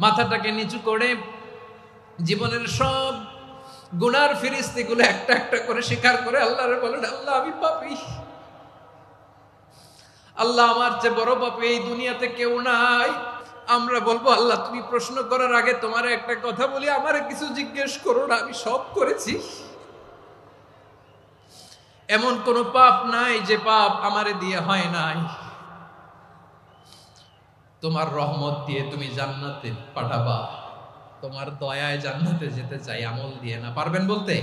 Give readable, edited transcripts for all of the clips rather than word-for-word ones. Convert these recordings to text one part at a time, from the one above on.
মাথাটাকে নিচু করে জীবনের সব গুনার ফিরিস্তিগুলো একটা একটা করে স্বীকার করে আল্লাহরে বলেন, আল্লাহ আমি পাপী, আল্লাহ আমার চেয়ে বড় পাপী এই দুনিয়াতে কেউ নাই। আমরা বলবো, আল্লাহ তুমি প্রশ্ন করার আগে তোমার একটা কথা বলি, আমারে কিছু জিজ্ঞেস করো না, আমি সব করেছি। এমন কোন পাপ নাই যে পাপ আমারে দিয়ে হয় নাই। তোমার রহমত দিয়ে তুমি জান্নাতে পাঠাবা, তোমার দয়ায় জান্নাতে যেতে চাই, আমল দিয়ে না। পারবেন বলতে?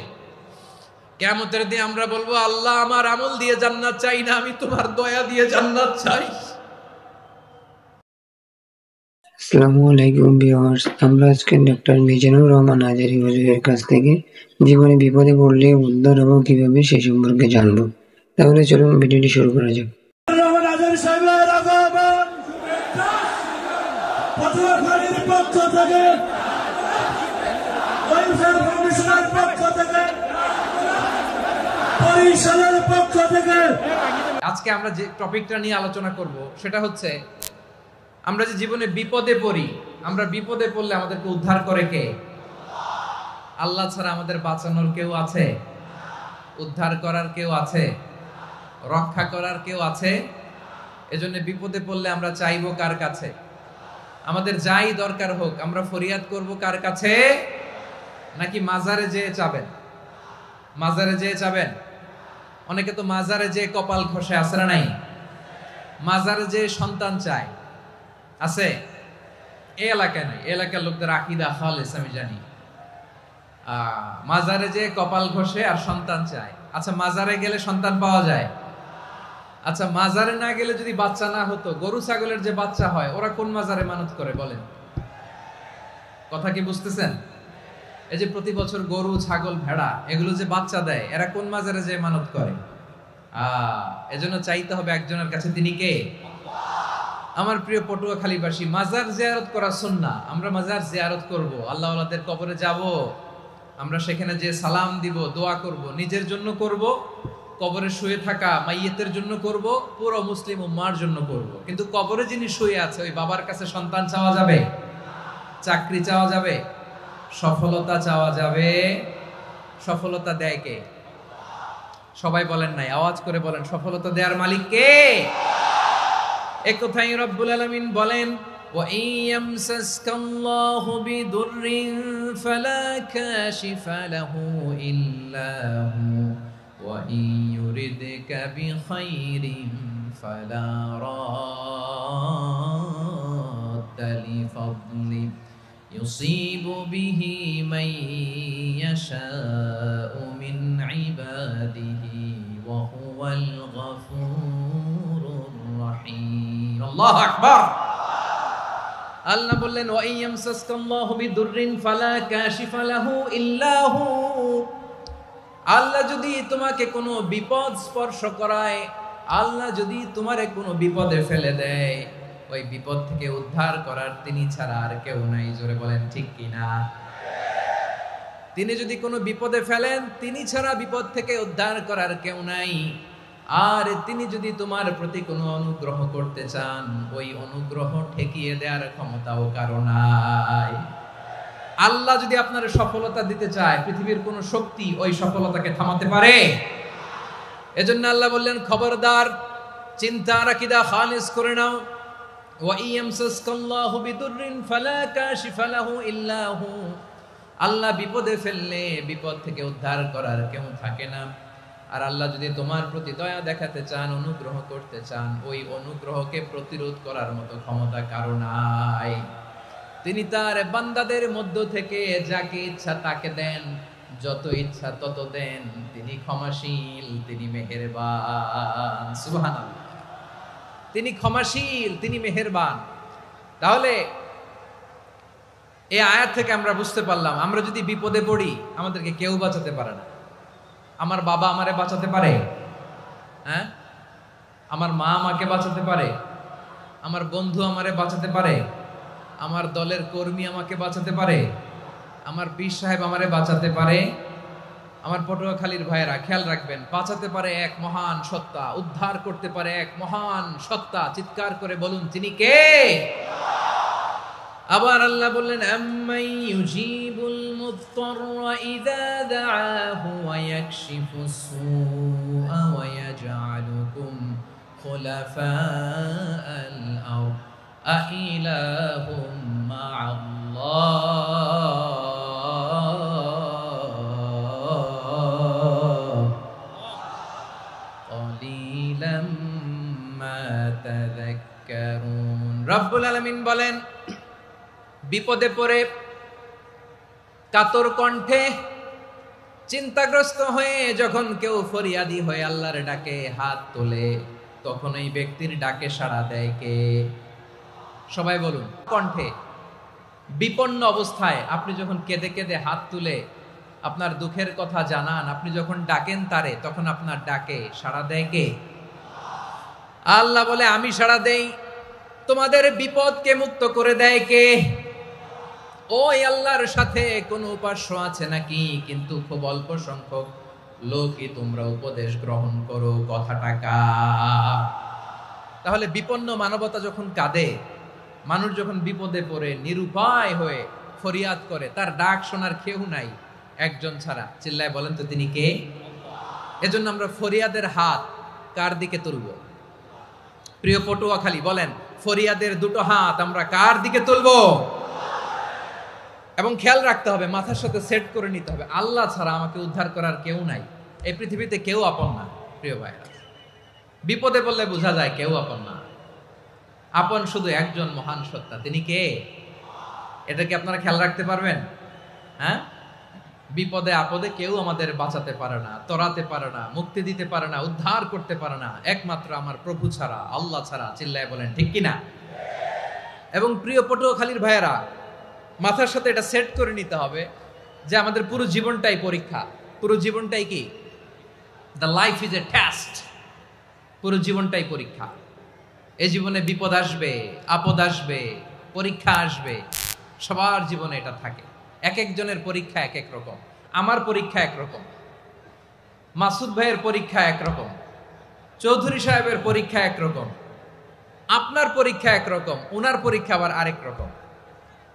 কিয়ামতের দিন আমরা বলবো, আল্লাহ আমার আমল দিয়ে জান্নাত চাই না, আমি তোমার দয়া দিয়ে জান্নাত চাই। আসসালামু আলাইকুম ভিউয়ার্স, আমরা আজকে ডক্টর মিজানুর রহমান হাজারী হুজুরের কাছ থেকে জীবনে বিপদে পড়লে উদ্ধার হবো কিভাবে সে সম্পর্কে জানবো। তাহলে চলুন ভিডিওটি শুরু করা যাক। আজকে আমরা যে টপিকটা নিয়ে আলোচনা করব সেটা হচ্ছে, আমরা যে জীবনে বিপদে পড়ি, আমরা বিপদে পড়লে আমাদেরকে উদ্ধার করে কে? আল্লাহ ছাড়া আমাদের বাঁচানোর কেউ আছে? উদ্ধার করার কেউ আছে? রক্ষা করার কেউ আছে? এজন্য বিপদে পড়লে আমরা চাইবো কার কাছে? আমাদের যাই দরকার হোক আমরা ফরিয়াদ করব কার কাছে? নাকি মাজারে যেয়ে চাবেন? মাজারে যেয়ে চাবেন? অনেকে তো মাজারে যেয়ে কপাল ঘষে, আছে না নাই? মাজারে যেয়ে সন্তান চায়, আছে? এই এলাকায় নাই, এলাকার লোকদের আকীদা খালেস আমি জানি। মাজারে যেয়ে কপাল ঘষে আর সন্তান চায়। আচ্ছা, মাজারে গেলে সন্তান পাওয়া যায়? আচ্ছা, মাজারে না গেলে যদি বাচ্চা না হতো, গরু ছাগলের যে বাচ্চা হয় ওরা কোন মাজারে মানত করে বলেন? কথা কি বুঝতেছেন? এই যে প্রতি বছর গরু ছাগল ভেড়া এগুলো যে বাচ্চা দেয়, এরা কোন মাজারে যে মানত করে? এজন্য চাইতে হবে একজনের কাছে, তিনি কে? আমার প্রিয় পটুয়াখালীবাসী, মাজার জিয়ারত করা সুন্নাহ। আমরা মাজার জিয়ারত করব, আল্লাহ ওয়ালাদের কবরে যাব, আমরা সেখানে যে সালাম দিব, দোয়া করব, নিজের জন্য করব, কবরে শুয়ে থাকা মাইয়েতের জন্য করব, পুরো মুসলিম উম্মার জন্য করব। কিন্তু কবরে যিনি শুয়ে আছে ওই বাবার কাছে সন্তান চাওয়া যাবে? চাকরি চাওয়া যাবে? সফলতা চাওয়া যাবে? সফলতা দেয় কে? সবাই বলেন নাই, আওয়াজ করে বলেন, সফলতা দেওয়ার মালিক কে? এক কথাই রব্বুল আলামিন বলেন, ওয়া ইয়ামসাসকাল্লাহু বিদুররিন ফালা কাশিফা লাহু ইল্লা হু ওয়া ইয়ুরিদকা বিখাইরিন ফালা রাদ্দা লিফাদলি ইউসিবু বিহি মান ইয়াশাউ মিন ইবাদিহি ওয়া হুয়াল গফুরুর রহিম। আল্লাহু আকবার। আল্লাহ বললেন, ওয়া ইয়ামসাসকাল্লাহু বিদুররিন ফালা কাশিফা লাহু ইল্লা হু। আল্লাহ যদি তোমাকে কোনো বিপদ স্পর্শ করায়, আল্লাহ যদি তোমারে কোনো বিপদে ফেলে দেয়, ওই বিপদ থেকে উদ্ধার করার তিনি ছাড়া আর কেউ নাই। জোরে বলেন ঠিক কিনা? তিনি যদি কোনো বিপদে ফেলেন, তিনি ছাড়া বিপদ থেকে উদ্ধার করার কেউ নাই। আর তিনি যদি তোমার প্রতি কোনো অনুগ্রহ করতে চান, ওই অনুগ্রহ ঠেকিয়ে দেওয়ার ক্ষমতাও কারো নাই। আল্লাহ যদি আপনার সফলতা দিতে চায়, পৃথিবীর কোন শক্তি ওই সফলতাকে থামাতে পারে? এজন্য আল্লাহ বললেন, খবরদার, চিন্তা আর আকীদা খালিস করে নাও। ওয়া ইয়ামসাসকাল্লাহু বিদুররিন ফালা কাশিফা লাহু ইল্লা হু। আল্লাহ বিপদে ফেললে বিপদ থেকে উদ্ধার করার কেউ থাকে না। আর আল্লাহ যদি তোমার প্রতি দয়া দেখাতে চান, অনুগ্রহ করতে চান, ওই অনুগ্রহকে প্রতিরোধ করার মতো ক্ষমতা কারো নাই। তিনি তার বান্দাদের মধ্য থেকে যাকে ইচ্ছা তাকে দেন, যত ইচ্ছা তত দেন। তিনি ক্ষমাশীল, তিনি মেহেরবান। সুবহানাল্লাহ। তিনি ক্ষমাশীল, তিনি মেহেরবান। তাহলে এই আয়াত থেকে আমরা বুঝতে পারলাম, আমরা যদি বিপদে পড়ি আমাদেরকে কেউ বাঁচাতে পারে না। আমার বাবা আমারে বাঁচাতে পারে? হ্যাঁ? আমার মা আমাকে বাঁচাতে পারে? আমার বন্ধু আমারে বাঁচাতে পারে? আমার দলের কর্মী আমাকে বাঁচাতে পারে? আমার পীর সাহেব আমারে বাঁচাতে পারে? আমার পটুয়াখালীর ভাইয়েরা খেয়াল রাখবেন, বাঁচাতে পারে এক মহান সত্তা, উদ্ধার করতে পারে এক মহান সত্তা। চিৎকার করে বলুন, তিনি কে? আবার আল্লাহ বললেন আম্মাই ইউজিবুল মুত্তাররা ইযা দাআহু ওয়া ইয়াকশিফুস সুআ ওয়া ইয়াজআলুকুম খুলাফাআল আরদ আইলাহুম মা'আল্লাহ ক্বালিলাম মা তাযাক্কারুন। রব্বুল আলামিন বলেন, বিপদে পড়ে কাতর কণ্ঠে চিন্তাগ্রস্ত হয়ে যখন কেউ ফরিয়াদি হয়ে আল্লাহর ডাকে হাত তোলে, তখন ওই ব্যক্তির ডাকে সাড়া দেয় কে? সবাই বলুন। কণ্ঠে বিপন্ন অবস্থায় আপনি যখন কেঁদে কেঁদে হাত তুলে আপনার দুঃখের কথা জানান, আপনি যখন ডাকেন তারে, তখন আপনার ডাকে সাড়া দেয় কে? আল্লাহ বলে, আমি সাড়া দেই। তোমাদের বিপদকে মুক্ত করে দেয় কে? ওই আল্লাহর সাথে কোনো উপাস্য আছে নাকি? কিন্তু খুব অল্প সংখ্যক লোকই তোমরা উপদেশ গ্রহণ করো। কথাটা কার? তাহলে বিপন্ন মানবতা যখন কাঁদে, মানুষ যখন বিপদে পড়ে নিরুপায় হয়ে ফরিয়াদ করে, তার ডাক শোনার কেউ নাই একজন ছাড়া। চিল্লায় বলেন তো তিনি কে? এজন্য আমরা ফরিয়াদের হাত কার দিকে তুলব? প্রিয় পটুয়াখালী বলেন, ফরিয়াদের দুটো হাত আমরা কার দিকে তুলবো? এবং খেয়াল রাখতে হবে, মাথার সাথে সেট করে নিতে হবে, আল্লাহ ছাড়া আমাকে উদ্ধার করার কেউ নাই। এই পৃথিবীতে কেউ আপন না। প্রিয় ভাইরা, বিপদে বললে বোঝা যায় কেউ আপন না। আপন শুধু একজন মহান সত্তা, তিনি কে? এটা কি আপনারা খেয়াল রাখতে পারবেন? হ্যাঁ, বিপদে আপদে কেউ আমাদের বাঁচাতে পারে না, তরাতে পারে না, মুক্তি দিতে পারে না, উদ্ধার করতে পারে না, একমাত্র আমার প্রভু ছাড়া, আল্লাহ ছাড়া। চিল্লায় বলেন ঠিক কিনা? এবং প্রিয় পটুয়াখালীর ভাইয়েরা, মাথার সাথে এটা সেট করে নিতে হবে যে আমাদের পুরো জীবনটাই পরীক্ষা। পুরো জীবনটাই কি? The life is a test. পুরো জীবনটাই পরীক্ষা। এই জীবনে বিপদ আসবে, আপদ আসবে, পরীক্ষা আসবে, সবার জীবনে এটা থাকে। এক একজনের পরীক্ষা এক এক রকম। আমার পরীক্ষা একরকম, মাসুদ ভাইয়ের পরীক্ষা একরকম, চৌধুরী সাহেবের পরীক্ষা একরকম, আপনার পরীক্ষা একরকম, ওনার পরীক্ষা আবার আরেক রকম।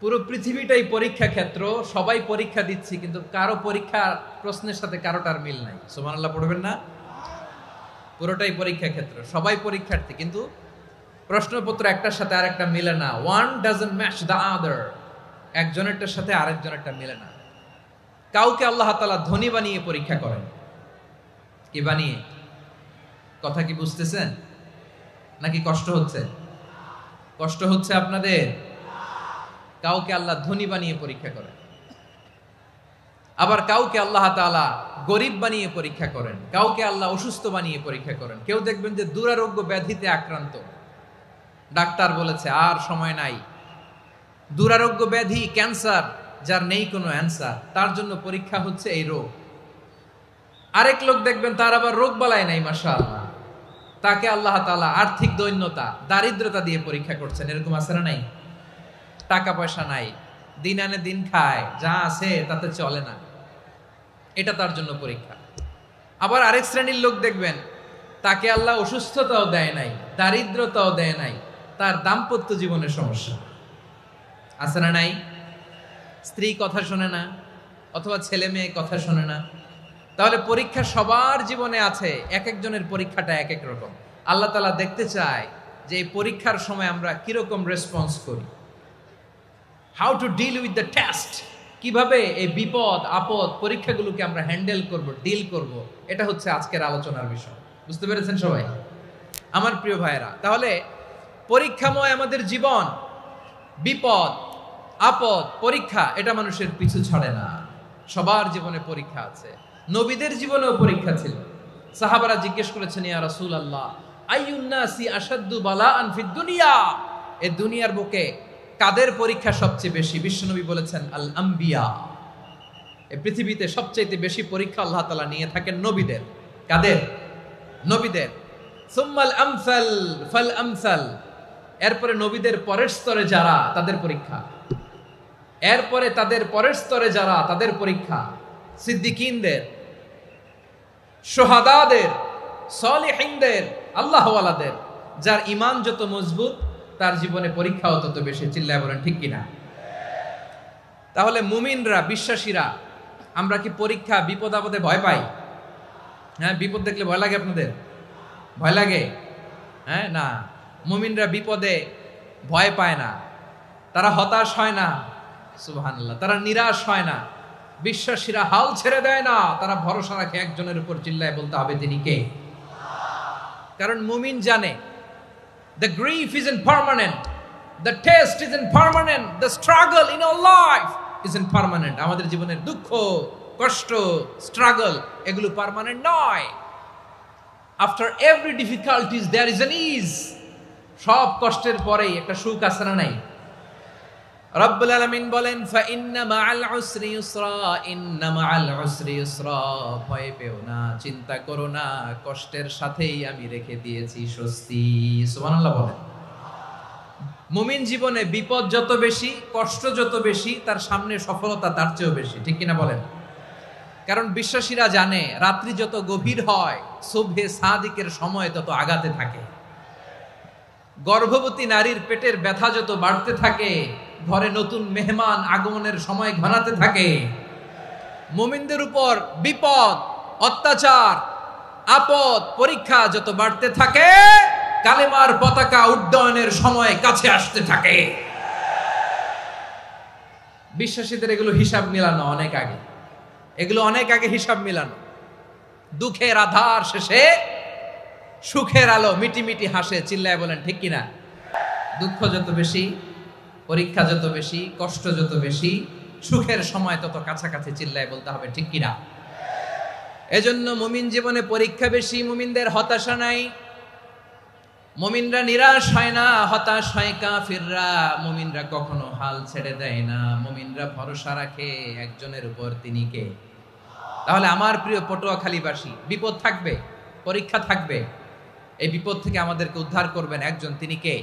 পুরো পৃথিবীটাই পরীক্ষা ক্ষেত্র, সবাই পরীক্ষা দিচ্ছি, কিন্তু কারো পরীক্ষা প্রশ্নের সাথে কারোটার মিল নাই। সুবহানাল্লাহ পড়বেন না? পুরোটাই পরীক্ষা ক্ষেত্র, সবাই পরীক্ষার্থী, কিন্তু প্রশ্নপত্র একটার সাথে আরেকটা মিলে না। One doesn't match the other. একজনেরটার সাথে আরেকজনেরটা মিলে না। কাউকে আল্লাহ তাআলা ধনী বানিয়ে পরীক্ষা করেন। কি বানিয়ে? কথা কি বুঝতেছেন নাকি কষ্ট হচ্ছে? কষ্ট হচ্ছে আপনাদের? কাউকে আল্লাহ ধনী বানিয়ে পরীক্ষা করেন, আবার কাউকে আল্লাহ তাআলা গরিব বানিয়ে পরীক্ষা করেন, কাউকে আল্লাহ অসুস্থ বানিয়ে পরীক্ষা করেন। কেউ দেখবেন যে দুরারোগ্য ব্যাধিতে আক্রান্ত, ডাক্তার বলেছে আর সময় নাই, দুরারোগ্য ব্যাধি, ক্যান্সার, যার নেই কোনো অ্যান্সার, তার জন্য পরীক্ষা হচ্ছে এই রোগ। আরেক লোক দেখবেন তার আবার রোগ বালাই নাই, মাশাআল্লাহ, তাকে আল্লাহ তাআলা আর্থিক দৈন্যতা, দারিদ্রতা দিয়ে পরীক্ষা করছেন। এরকম আছে না নাই? টাকা পয়সা নাই, দিন আনে দিন খায়, যা আছে তাতে চলে না, এটা তার জন্য পরীক্ষা। আবার আরেক শ্রেণীর লোক দেখবেন তাকে আল্লাহ অসুস্থতাও দেয় নাই, দারিদ্রতাও দেয় নাই, তার দাম্পত্য জীবনের সমস্যা আছে না নাই? স্ত্রী কথা শোনে না, অথবা ছেলে মেয়ে কথা শোনে না। তাহলে পরীক্ষা সবার জীবনে আছে, এক একজনের পরীক্ষাটা এক এক রকম। আল্লাহ তাআলা দেখতে চায় যে এই পরীক্ষার সময় আমরা কিরকম রেসপন্স করি। How to deal with the test, কিভাবে এই বিপদ আপদ পরীক্ষাগুলোকে আমরা হ্যান্ডেল করব, ডিল করব, এটা হচ্ছে আজকের আলোচনার বিষয়। বুঝতে পেরেছেন সবাই আমার প্রিয় ভাইয়েরা? তাহলে পরীক্ষাময় আমাদের জীবন, বিপদ আপদ পরীক্ষা, এটা মানুষের পিছু ছাড়ে না। সবার জীবনে পরীক্ষা আছে। নবীদের জীবনেও পরীক্ষা ছিল। সাহাবারা জিজ্ঞেস করেছেন, ইয়া রাসূলুল্লাহ, আইয়ুন নাসি আশাদ্দু বালাআন ফিদ দুনিয়া, এই দুনিয়ার বুকে কাদের পরীক্ষা সবচেয়ে বেশি? বিশ্বনবী বলেছেন, আল আম্বিয়া। এই পৃথিবীতে সবচেয়ে বেশি পরীক্ষা আল্লাহ তাআলা নিয়ে থাকেন নবীদের। কাদের? নবীদের। সুম্মাল আমসাল ফাল আমসাল, এরপরে নবীদের পরের স্তরে যারা, তাদের পরীক্ষা। এরপরে তাদের পরের স্তরে যারা, তাদের পরীক্ষা। সিদ্দিকিনদের, শুহাদাদের, সালিহিনদের, আল্লাহওয়ালাদের। যার ঈমান যত মজবুত, তার জীবনে পরীক্ষাও তত বেশি। চিল্লায় বলেন ঠিক কিনা? তাহলে মুমিনরা, বিশ্বাসীরা, আমরা কি পরীক্ষা, বিপদ আপদে ভয় পাই? হ্যাঁ, বিপদ দেখলে ভয় লাগে আপনাদের? ভয় লাগে? হ্যাঁ, না, মুমিনরা বিপদে ভয় পায় না, তারা হতাশ হয় না, সুবহানাল্লাহ, তারা নিরাশ হয় না। বিশ্বাসীরা হাল ছেড়ে দেয় না, তারা ভরসা রাখে একজনের উপর, চিল্লায় বলতে হবে তিনি কে। কারণ মুমিন জানে the grief isn't permanent, the test isn't permanent, the struggle in our life isn't permanent. আমাদের জীবনের দুঃখ, কষ্ট, স্ট্রাগল এগুলো পার্মানেন্ট নয়। after every difficulties there is an ease. সব কষ্টের পরেই একটা সুখ আছে না নাই? রব্বুল আলামিন বলেন ফা ইন্না মাআল উসরি ইউসরা, ইন্না মাআল উসরি ইউসরা, ভয় পেও না, চিন্তা করো না, কষ্টের সাথেই আমি রেখে দিয়েছি স্বস্তি। সুবহানাল্লাহ বলেন। মুমিন জীবনে বিপদ যত বেশি, কষ্ট যত বেশি, তার সামনে সফলতা তার চেয়েও বেশি, ঠিক কিনা বলেন? কারণ বিশ্বাসীরা জানে রাত্রি যত গভীর হয়, সুবহে সাদিকের সময় তত আগাতে থাকে। গর্ভবতী নারীর পেটের ব্যথা যত বাড়তে থাকে, ঘরে নতুন মেহমান আগমনের সময় ঘনাতে থাকে। মুমিনদের উপর বিপদ, অত্যাচার, আপদ, পরীক্ষা যত বাড়তে থাকে, কালেমার পতাকা উড্ডয়নের সময় কাছে আসতে থাকে। বিশ্বাসীদের এগুলো হিসাব মিলানো অনেক আগে, এগুলো অনেক আগে হিসাব মিলানো। দুঃখের আধার শেষে সুখের আলো মিটিমিটি হাসে, চিল্লায় বলেন ঠিক কিনা? দুঃখ যত বেশি, পরীক্ষা যত বেশি, কষ্ট যত বেশি, সুখের সময় তত কাছাকাছি, চিল্লায় বলতে হবে ঠিক কিনা? এজন্য মুমিন জীবনে পরীক্ষা বেশি, মুমিনদের হতাশা নাই, মুমিনরা নিরাশ হয় না, হতাশ হয় কাফিররা। মুমিনরা কখনো হাল ছেড়ে দেয় না, মুমিনরা ভরসা রাখে একজনের উপর, তিনি কে? তাহলে আমার প্রিয় পটুয়াখালীবাসী, বিপদ থাকবে, পরীক্ষা থাকবে, এই বিপদ থেকে আমাদেরকে উদ্ধার করবেন একজন, তিনি কে?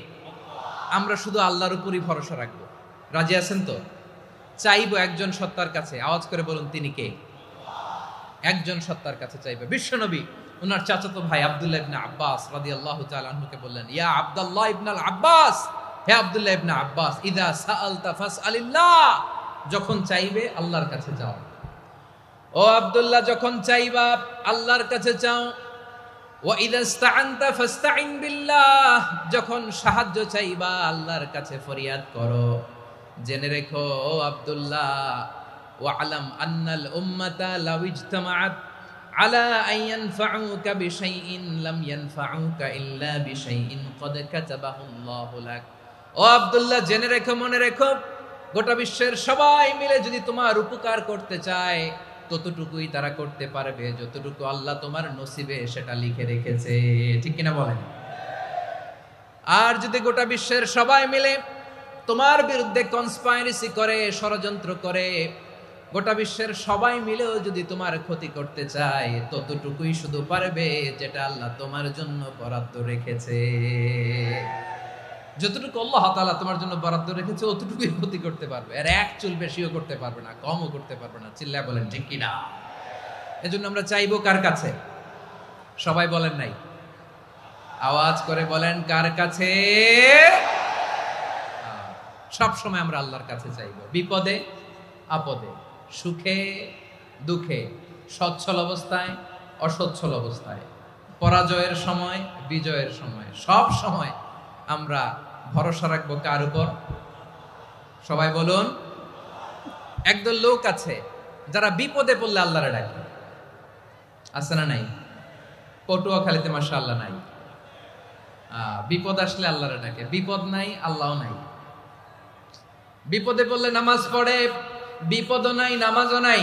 আমরা শুধু আল্লাহর উপরই ভরসা রাখবো। রাজি আছেন তো? চাইবো একজন সত্তার কাছে, আওয়াজ করে বলুন তিনি কে? একজন সত্তার কাছে চাইবে। বিশ্বনবী ওনার চাচাতো ভাই আব্দুল্লাহ ইবনে আব্বাস রাদিয়াল্লাহু তাআলা আনহুকে বললেন, ইয়া আব্দুল্লাহ ইবনে আব্বাস, হে আব্দুল্লাহ ইবনে আব্বাস, ইযা সাআলতা ফাসআলিল্লাহ, যখন চাইবে আল্লাহর কাছে যাও। ও আব্দুল্লাহ, যখন চাইবা আল্লাহর কাছে চাও। ওয়া ইযা ইসতাআনতা ফাসতাইন বিল্লাহ, যখন সাহায্য চাইবা আল্লাহর কাছে ফরিয়াদ করো। জেনে রেখো ও আব্দুল্লাহ, ওয়া আলাম আন্নাল উম্মাতা লাউ ইজতামাআত আলা আন ইয়ানফাউকা বিশাইইন লাম ইয়ানফাউকা ইল্লা বিশাইইন ক্বাদ কাতাবাহু আল্লাহু লাক। ও আব্দুল্লাহ, জেনে রেখো, মনে রেখো, গোটা বিশ্বের সবাই মিলে যদি তোমার উপকার করতে চায়, ততটুকুই তারা করতে পারবে যতটুকু আল্লাহ তোমার নসিবে সেটা লিখে রেখেছে, ঠিক কিনা বলেন? আর যদি গোটা বিশ্বের সবাই মিলে তোমার বিরুদ্ধে কনস্পাইরেসি করে, ষড়যন্ত্র করে, গোটা বিশ্বের সবাই মিলেও যদি তোমার ক্ষতি করতে চায়, ততটুকুই শুধু পারবে যেটা আল্লাহ তোমার জন্য বরাদ্দ রেখেছে। যতটুকু আল্লাহ তাআলা তোমার জন্য বরাদ্দ রেখেছে অতটুকুই ক্ষতি করতে পারবে, আর এক চুল বেশিও করতে পারবে না, কমও করতে পারবে না, চিল্লায় বলেন ঠিক কিনা? এজন্য আমরা চাইবো কার কাছে? সবাই বলেন নাই, আওয়াজ করে বলেন কার কাছে? সব সময় আমরা আল্লাহর কাছে চাইবো, বিপদে আপদে, সুখে দুঃখে, সচ্ছল অবস্থায় অসচ্ছল অবস্থায়, পরাজয়ের সময় বিজয়ের সময়, সব সময় আমরা ভরসা রাখবো কার উপর? সবাই বলুন। একদল লোক আছে যারা বিপদে পড়লে আল্লাহরে ডাকে, আছে না নাই? পটুয়াখালীতে মাশাআল্লাহ নাই। বিপদ আসলে আল্লাহরে ডাকে, বিপদ নাই আল্লাহও নাই। বিপদে পড়লে নামাজ পড়ে, বিপদও নাই নামাজও নাই।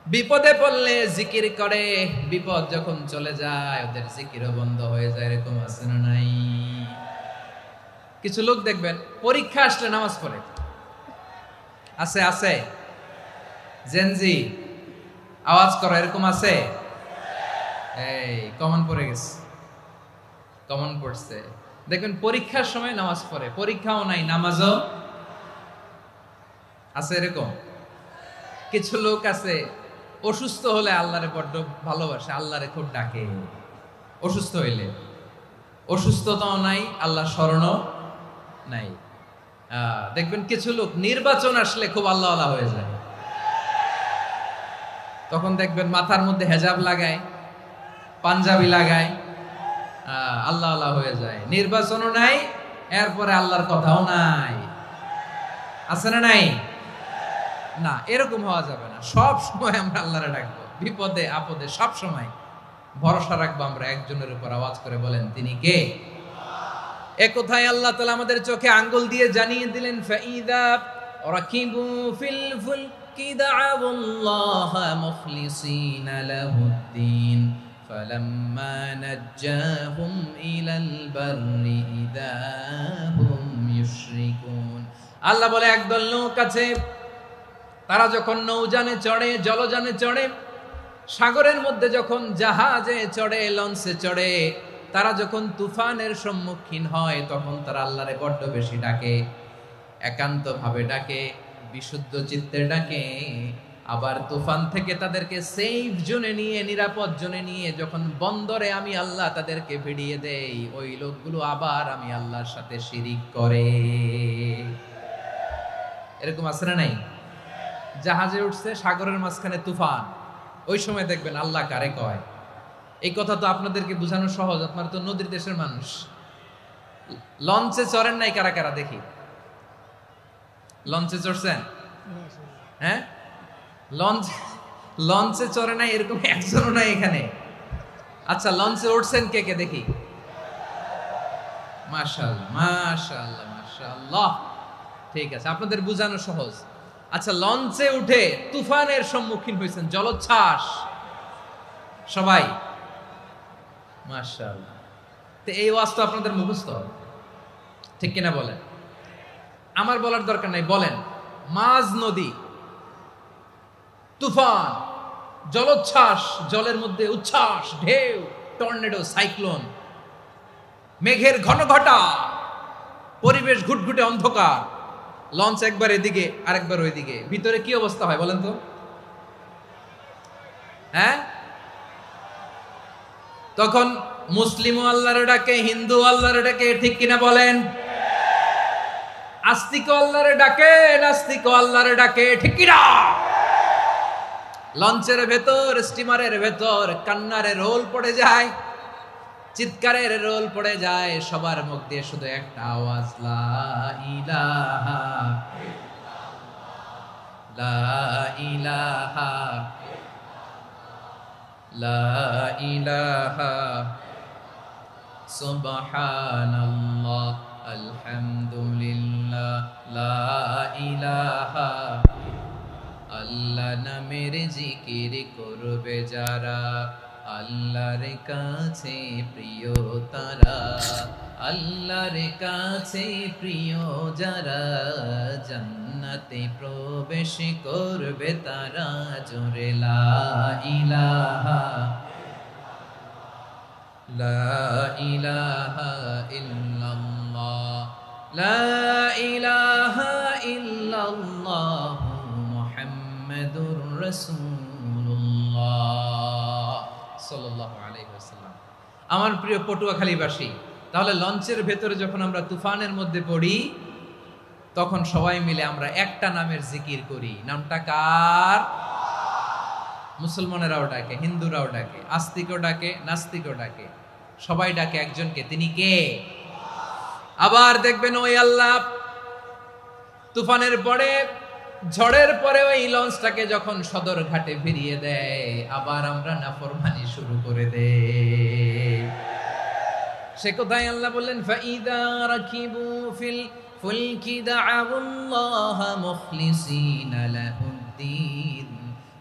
বিপদে পড়লে জিকির করে, বিপদ যখন চলে যায় ওদের জিকিরও বন্ধ হয়ে যায়, এরকম আছে না নাই? কিছু লোক দেখবেন পরীক্ষা আসলে নামাজ পড়ে, আছে আছে? জেনজি আওয়াজ করো, এরকম আছে? এই কমন পড়ে গেছে, কমন পড়ছে। দেখবেন পরীক্ষার সময় নামাজ পড়ে, পরীক্ষাও নাই নামাজও আছে, এরকম। কিছু লোক আছে অসুস্থ হলে আল্লাহরে বড্ড ভালোবাসে, আল্লাহরে খুব ডাকে। অসুস্থ হইলে অসুস্থতাও নাই, আল্লাহ স্মরণও নাই। দেখবেন কিছু লোক নির্বাচন আসলে খুব আল্লাহ আল্লাহ হয়ে যায়। তখন দেখবেন মাথার মধ্যে হেজাব লাগায়, পাঞ্জাবি লাগায়, আল্লাহ আল্লাহ হয়ে যায়। নির্বাচনও নাই, এরপরে আল্লাহর কথাও নাই। আছে না নাই? না, এরকম হওয়া যাবে না। সব সময় আমরা আল্লাহরে ডাকবো, বিপদে আপদে সব সময় ভরসা রাখবো আমরা একজনের উপর। আওয়াজ করে বলেন, তিনি কে? এ কথায় আল্লাহ তাআলা আমাদের চোখে আঙ্গুল দিয়ে জানিয়ে দিলেন, ফাইদা রাকিবু ফিল ফুলকি দা'আউল্লাহা মুখলিসিনা লাহুদ্দিন ফালাম্মা নাজ্জাহুম ইলাল বাররি ইযা হুম ইউশরিকুন। আল্লাহ বলে, একদল লোক আছে, তারা যখন নৌযানে চড়ে, জলযানে চড়ে, সাগরের মধ্যে যখন জাহাজে চড়ে, লঞ্চে চড়ে, তারা যখন তুফানের সম্মুখীন হয়, তখন তারা আল্লাহরে বড্ড বেশি ডাকে, একান্ত ভাবে ডাকে, বিশুদ্ধ চিত্তে ডাকে। আবার তুফান থেকে তাদেরকে সেফ জোনে নিয়ে, নিরাপদ জোনে নিয়ে যখন বন্দরে আমি আল্লাহ তাদেরকে ভিড়িয়ে দেই, ওই লোকগুলো আবার আমি আল্লাহর সাথে শিরিক করে। এরকম আছে না নাই? জাহাজে উঠছে, সাগরের মাঝখানে তুফান, ওই সময় দেখবেন আল্লাহ কারে কয়। এই কথা তো আপনাদেরকে বোঝানো সহজ, আপনারা তো নদীর দেশের মানুষ। লঞ্চে চড়েন নাই কারা কারা দেখি? লঞ্চে চড়ছেন? হ্যাঁ, লঞ্চে চড়ে নাই এরকম একজনও নাই এখানে। আচ্ছা, লঞ্চে উঠছেন কে কে দেখি? মাশাআল্লাহ, মাশাআল্লাহ, মাশাআল্লাহ। ঠিক আছে, আপনাদের বোঝানো সহজ। আচ্ছা, লঞ্চে উঠে তুফানের সম্মুখীন হয়েছেন, জলোচ্ছ্বাস সবাই? মাশাআল্লাহ। তো এই ওয়াজ তো আপনাদের মুখস্থ, ঠিক কিনা বলেন? আমার বলার দরকার নাই, বলেন। মাঝ নদী, তুফান, জলোচ্ছ্বাস, জলের মধ্যে উচ্ছ্বাস, ঢেউ, টর্নেডো, সাইক্লোন, মেঘের ঘনঘটা, পরিবেশ ঘুটঘুটে অন্ধকার, লঞ্চ একবার এদিকে আরেকবার ওইদিকে, ভিতরে কি অবস্থা হয় বলেন তো? হ্যাঁ, তখন মুসলিমও আল্লাহর ডাকে, হিন্দু আল্লাহর ডাকে, ঠিক কিনা বলেন? আস্তিক আল্লাহর ডাকে, নাস্তিক আল্লাহর ডাকে, ঠিক কিনা? লঞ্চের ভেতর, স্টিমারের ভেতর কান্নারে রোল পড়ে যায়, চিৎকারের রোল পড়ে যায়, সবার মুখ দিয়ে শুধু একটা আওয়াজ, লা ইলাহা লা ইলাহা লা ইলাহা সুবহানাল্লাহ আলহামদুলিল্লাহ লা ইলাহা। আল্লাহ নামের জিকির করবে যারা, আল্লাহর কাছে প্রিয় তারা, আল্লাহর কাছে প্রিয় যারা, জান্নাতে প্রবেশ করবে তারা, জোরে লা ইলাহা লা ইলাহা ইল্লাল্লাহ লা ইলাহা ইল্লাল্লাহ মুহাম্মাদুর রাসূলুল্লাহ সাল্লাল্লাহু আলাইহি ওয়াসাল্লাম। আমার প্রিয় পটুয়াখালীবাসী, তাহলে লঞ্চের ভেতরে যখন আমরা তুফানের মধ্যে পড়ি, তখন সবাই মিলে আমরা একটা নামের জিকির করি। নামটা কার? মুসলমানেরাও ডাকে, হিন্দুরাও ডাকে, আস্তিকও ডাকে, নাস্তিকও ডাকে, সবাই ডাকে একজনকে, তিনি কে? আবার দেখবেন ওই আল্লাহ তুফানের পরে, ঝড়ের পরে ওই লঞ্চটাকে যখন সদর ঘাটে ফিরিয়ে দেয়, আবার আমরা নাফরমানি শুরু করে দেই। সে কোথায় আল্লাহ বললেন, ফাইদা রাকিবু ফিল ফুলকি দা'আউল্লাহা মুখলিসিনা লাহুদ্দিন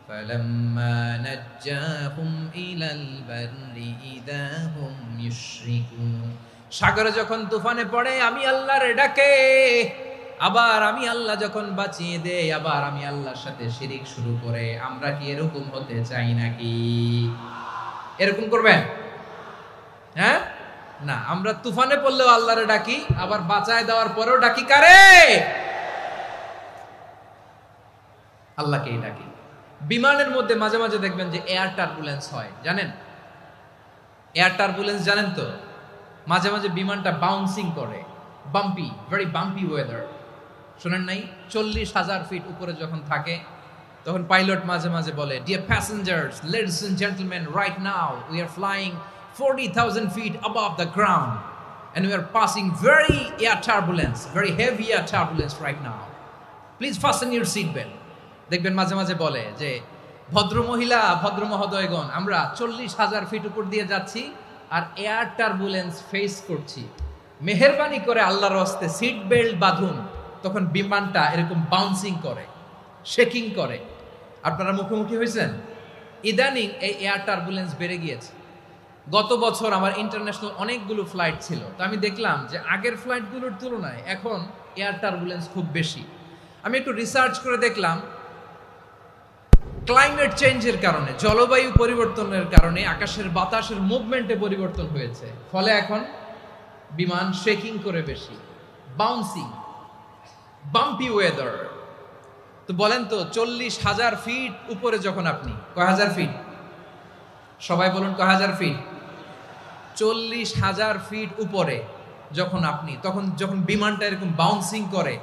ফালাম্মা নাজ্জাহুম ইলাল বাররি ইযা হুম ইউশরিকুন। সাগরে যখন তুফানে পড়ে আমি আল্লাহর ডাকে, আবার আমি আল্লাহ যখন বাঁচিয়ে দেই, আবার আমি আল্লাহর সাথে শিরিক শুরু করে। আমরা কি এরকম হতে চাই নাকি? এরকম করবেন? হ্যাঁ না, আমরা তুফানে পড়লেও আল্লাহরে ডাকি, আবার বাঁচায় দেওয়ার পরেও ডাকি কারে? আল্লাহকেই ডাকি। বিমানের মধ্যে মাঝে মাঝে দেখবেন যে এয়ার টার্বুলেন্স হয়, জানেন? এয়ার টার্বুলেন্স জানেন তো? মাঝে মাঝে বিমানটা বাউন্সিং করে, বাম্পি, ভেরি বাম্পি ওয়েদার। শোনেন নাই? 40,000 ফিট উপরে যখন থাকে তখন পাইলট মাঝে মাঝে বলে, dear passengers, ladies and gentleman, right now we are flying 40,000 feet above the ground and we are passing very heavy air turbulence right now. Please fasten your seat belt. দেখবেন মাঝে মাঝে বলে যে, ভদ্র মহিলা, ভদ্র মহোদয়গণ, আমরা 40,000 ফিট উপর দিয়ে যাচ্ছি আর এয়ার টার্বুলেন্স ফেস করছি, মেহেরবানি করে আল্লাহর হস্তে সিট বেল্ট বাঁধুন। তখন বিমানটা এরকম বাউন্সিং করে, শেকিং করে। আপনারা মুখোমুখি হয়েছেন? ইদানিং এই এয়ার টার্বুলেন্স বেড়ে গিয়েছে। গত বছর আমার ইন্টারন্যাশনাল অনেকগুলো ফ্লাইট ছিল, তো আমি দেখলাম যে আগের ফ্লাইটগুলোর তুলনায় এখন এয়ার টার্বুলেন্স খুব বেশি। আমি একটু রিসার্চ করে দেখলাম, ক্লাইমেট চেঞ্জের কারণে, জলবায়ু পরিবর্তনের কারণে আকাশের বাতাসের মুভমেন্টে পরিবর্তন হয়েছে, ফলে এখন বিমান শেকিং করে বেশি, বাউন্সিং, বাম্পি ওয়েদার। তো বলেন তো, 40,000 ফিট উপরে যখন আপনি, কয় হাজার ফিট? সবাই বলুন কয় হাজার ফিট? 40,000 ফিট উপরে যখন আপনি, তখন যখন বিমানটা এরকম বাউন্সিং করে,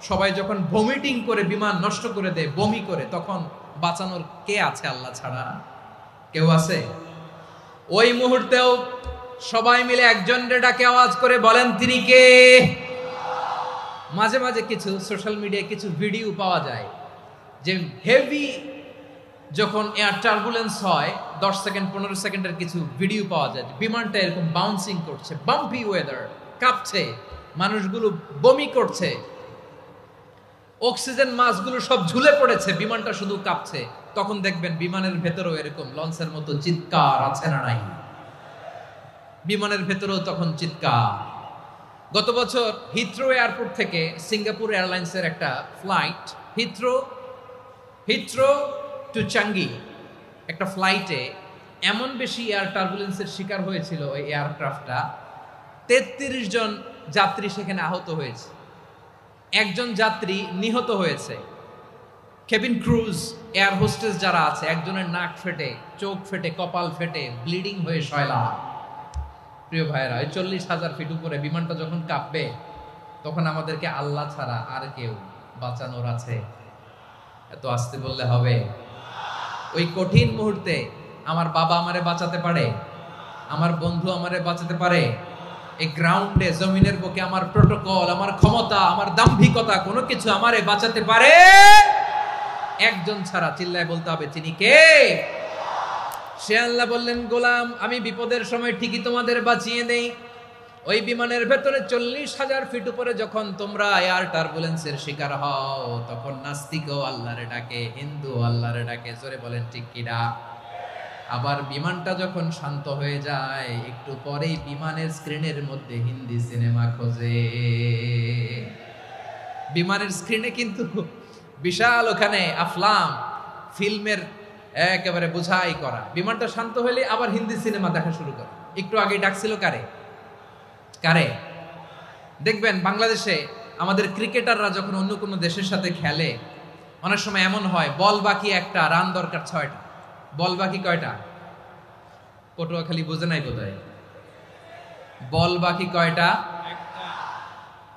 সবাই যখন ভমিটিং করে বিমান নষ্ট করে দেয়, বমি করে, তখন বাঁচানোর কে আছে আল্লাহ ছাড়া? কেউ আছে? ওই মুহূর্তেও সবাই মিলে একজনের ডাকে আওয়াজ করে বলেন, তিনি কে? মাঝে মাঝে কিছু সোশ্যাল মিডিয়ায় কিছু ভিডিও পাওয়া যায় যে হেভি যখন এয়ার টার্বুলেন্স হয়, 10 সেকেন্ড 15 সেকেন্ডের কিছু ভিডিও পাওয়া যায়, বিমানটা এরকম বাউন্সিং করছে, বাম্পি ওয়েদার, কাঁপছে, মানুষগুলো বমি করছে, অক্সিজেন মাসগুলো সব ঝুলে পড়েছে, বিমানটা শুধু কাঁপছে। তখন দেখবেন বিমানের ভেতরেও এরকম লঞ্চের মতো চিৎকার আছে না নাই? বিমানের ভেতরেও তখন চিৎকার। গত বছর হিথ্রো এয়ারপোর্ট থেকে সিঙ্গাপুর এয়ারলাইন্সের একটা ফ্লাইট, হিথ্রো টু চাঙ্গি, একটা ফ্লাইটে এমন বেশি এয়ার টার্বুলেন্সের শিকার হয়েছিল ওই এয়ারক্রাফটটা, 33 জন যাত্রী সেখানে আহত হয়েছে, একজন যাত্রী নিহত হয়েছে। কেবিন ক্রুজ, এয়ার হোস্টেস যারা আছে, একজনের নাক ফেটে, চোখ ফেটে, কপাল ফেটে, ব্লিডিং হয়ে শয়লা। প্রিয় ভাইয়েরা, ওই 40,000 ফিট উপরে বিমানটা যখন কাঁপবে, তখন আমাদেরকে আল্লাহ ছাড়া আর কেউ বাঁচানোর আছে? এত আসতে বললে হবে? ওই কঠিন মুহূর্তে আমার বাবা আমারে বাঁচাতে পারে, আমার বন্ধু আমারে বাঁচাতে পারে। এই গ্রাউন্ডে, জমিনের বুকে আমার প্রোটোকল, আমার ক্ষমতা, আমার দাম্ভিকতা, কোনো কিছু আমারে বাঁচাতে পারে একজন ছাড়া। চিল্লায় বলতে হবে, তিনি কে? সে আল্লাহ বললেন, গোলাম, আমি বিপদের সময় ঠিকই তোমাদের বাঁচিয়ে দেই। ওই বিমানের ভেতরে 40,000 ফিট উপরে যখন তোমরা এয়ার টার্বুলেন্সের শিকার হও, তখন নাস্তিকও আল্লাহরে ডাকে, হিন্দু আল্লাহরে ডাকে। জোরে বলেন ঠিক কিনা? আবার বিমানটা যখন শান্ত হয়ে যায়, একটু পরেই বিমানের স্ক্রিনের মধ্যে হিন্দি সিনেমা খোঁজে। বিমানের স্ক্রিনে কিন্তু বিশাল ওখানে আফলাম, ফিল্মের একেবারে বোঝাই করা। বিমানটা শান্ত হলে আবার হিন্দি সিনেমা দেখা শুরু করে। একটু আগে ডাকছিল কারে? দেখবেন বাংলাদেশে আমাদের ক্রিকেটাররা যখন অন্য কোনো দেশের সাথে খেলে, অনেক সময় এমন হয়, বল বাকি একটা, রান দরকার 6টা। বল বাকি কয়টা? পটুয়াখালী বোঝে নাই বোধহয়। বল বাকি কয়টা?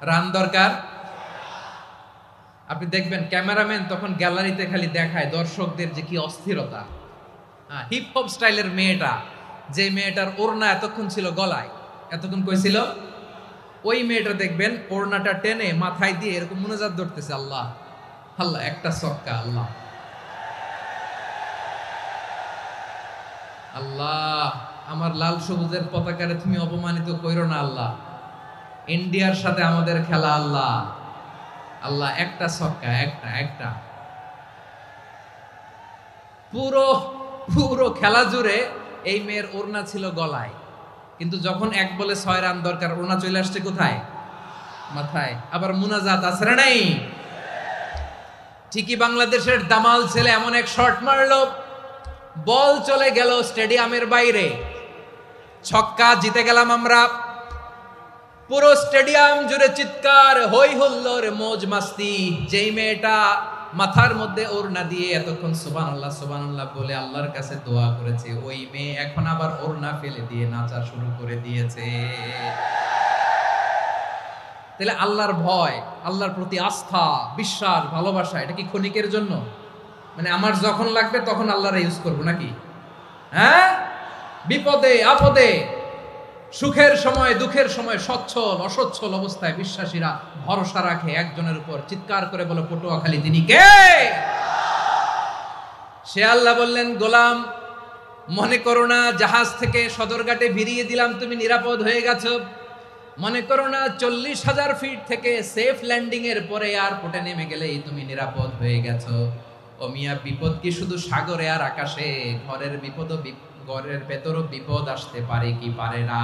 রান দরকার। আপনি দেখবেন ক্যামেরাম্যান তখন গ্যালারিতে খালি দেখায় দর্শকদের যে কি অস্থিরতা। হিপ হপ স্টাইলের মেয়েটা, যে মেয়েটার ওড়না এতক্ষণ ছিল গলায়, এতক্ষণ কই ছিল, ওই মেয়েটা দেখবেন ওড়নাটা টেনে মাথায় দিয়ে এরকম মুনাজাত ধরতেছে, আল্লাহ আল্লাহ, একটা সক্কা, আল্লাহ আল্লাহ, আমার লাল সবুজের পতাকারে তুমি অপমানিত কইরো না আল্লাহ, ইন্ডিয়ার সাথে আমাদের খেলা, আল্লাহ আল্লাহ, একটা সক্কা, একটা। পুরো খেলা জুড়ে এই মেয়ের ওড়না ছিল গলায়, কিন্তু যখন 1 বলে 6 রান দরকার, ওড়না চলে আসছে কোথায়? মাথায়। আবার মুনাজাত আছে না নাই? ঠিকই বাংলাদেশের দামাল ছেলে এমন এক শট মারলো, বল চলে গেল স্টেডিয়ামের বাইরে, ছক্কা, জিতে গেলাম আমরা। পুরো স্টেডিয়াম জুড়ে চিৎকার, হই হুল্লোড়, মৌজ মাস্তি। যেই মেয়েটা মাথার মধ্যে ওড়না দিয়ে এতক্ষণ সুবহানাল্লাহ সুবহানাল্লাহ বলে আল্লাহর কাছে দোয়া করেছে, ওই মেয়ে এখন আবার ওড়না ফেলে দিয়ে নাচা শুরু করে দিয়েছে। তাহলে আল্লাহর ভয়, আল্লাহর প্রতি আস্থা, বিশ্বাস, ভালোবাসা, এটা কি ক্ষণিকের জন্য? মানে আমার যখন লাগবে তখন আল্লাহরে ইউজ করবো নাকি? হ্যাঁ, বিপদে আপদে, সুখের সময় দুঃখের সময়, সচ্ছল অসচ্ছল অবস্থায় বিশ্বাসীরা ভরসা রাখে একজনের উপর। চিৎকার করে বলো পটুয়াখালী তিনি কে? সে আল্লাহ বললেন, গোলাম মনে করো না জাহাজ থেকে সদরঘাটে ভিড়িয়ে দিলাম তুমি নিরাপদ হয়ে গেছো। মনে করো না 40,000 ফিট থেকে সেফ ল্যান্ডিং এর পরে এয়ারপোর্টে নেমে গেলেই তুমি নিরাপদ হয়ে গেছো। ও মিয়া, বিপদ কি শুধু সাগরে আর আকাশে? ঘরের বিপদও, ঘরের ভেতরও বিপদ আসতে পারে কি পারে না?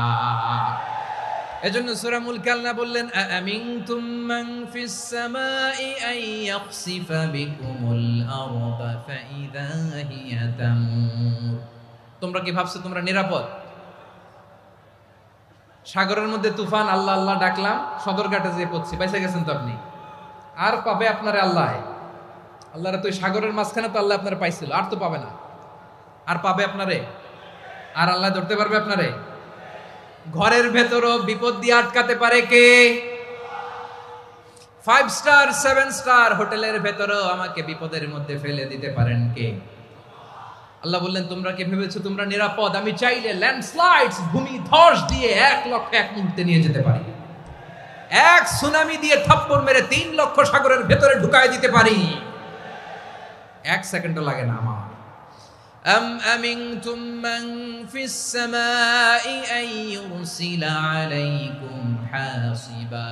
এজন্য সূরা মুলক আল্লাহ বললেন, আমিনতুম মান ফিস সামাই আন ইয়াখসিফা বিকুমুল আরদা ফাইযা হিয়া তামুর। তোমরা কি ভাবছো তোমরা নিরাপদ? সাগরের মধ্যে তুফান, আল্লাহ আল্লাহ ডাকলাম, সদরঘাটে যেয়ে পড়ছি, পয়সা গেছেন তো আপনি। আর পাবে আপনারে আল্লাহ? আল্লাহরে তো সাগরের মাঝখানে তো আল্লাহ আপনারে পাইছিল, আর তো পাবে না। আর পাবে আপনারে? আর আল্লাহ ধরতে পারবে আপনারে? ঘরের ভেতরও বিপদ দিয়ে আটকাতে পারে কে? 5 স্টার 7 স্টার হোটেলের ভেতরও আমাকে বিপদের মধ্যে ফেলে দিতে পারেন কে? আল্লাহ বললেন, তোমরা কি ভেবেছো তোমরা নিরাপদ? আমি চাইলে ল্যান্ডস্লাইডস, ভূমি ধস দিয়ে 1 লক্ষ 1 মুহূর্তে নিয়ে যেতে পারি। এক সুনামি দিয়ে থাপ্পড় মেরে 3 লক্ষ সাগরের ভেতরে ঢুকায় দিতে পারি। 1 সেকেন্ডও লাগে না আমার। আম আমিনতুম মান ফিস সামাই আন ইউরসিলা আলাইকুম হাসিবা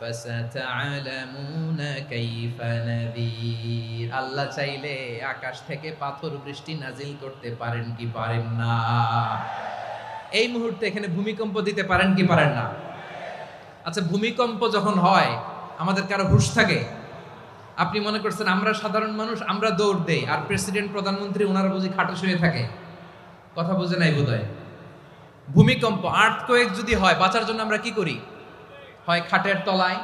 ফাসাতা'লামুনা কাইফা নাযীর। আল্লাহ চাইলে আকাশ থেকে পাথর বৃষ্টি নাজিল করতে পারেন কি পারেন না? এই মুহূর্তে এখানে ভূমিকম্প দিতে পারেন কি পারেন না? আচ্ছা, ভূমিকম্প যখন হয় আমাদের কারো হুঁশ থাকে? আপনি মনে করছেন আমরা সাধারণ মানুষ, আমরা দৌড় দেই, আর প্রেসিডেন্ট প্রধানমন্ত্রী ওনারা বুঝি খাটে শুয়ে থাকে? কথা বুঝে নাই বোধহয়। ভূমিকম্প, আর্থকোয়েক যদি হয়, বাঁচার জন্য আমরা কি করি? হয় খাটের তলায়,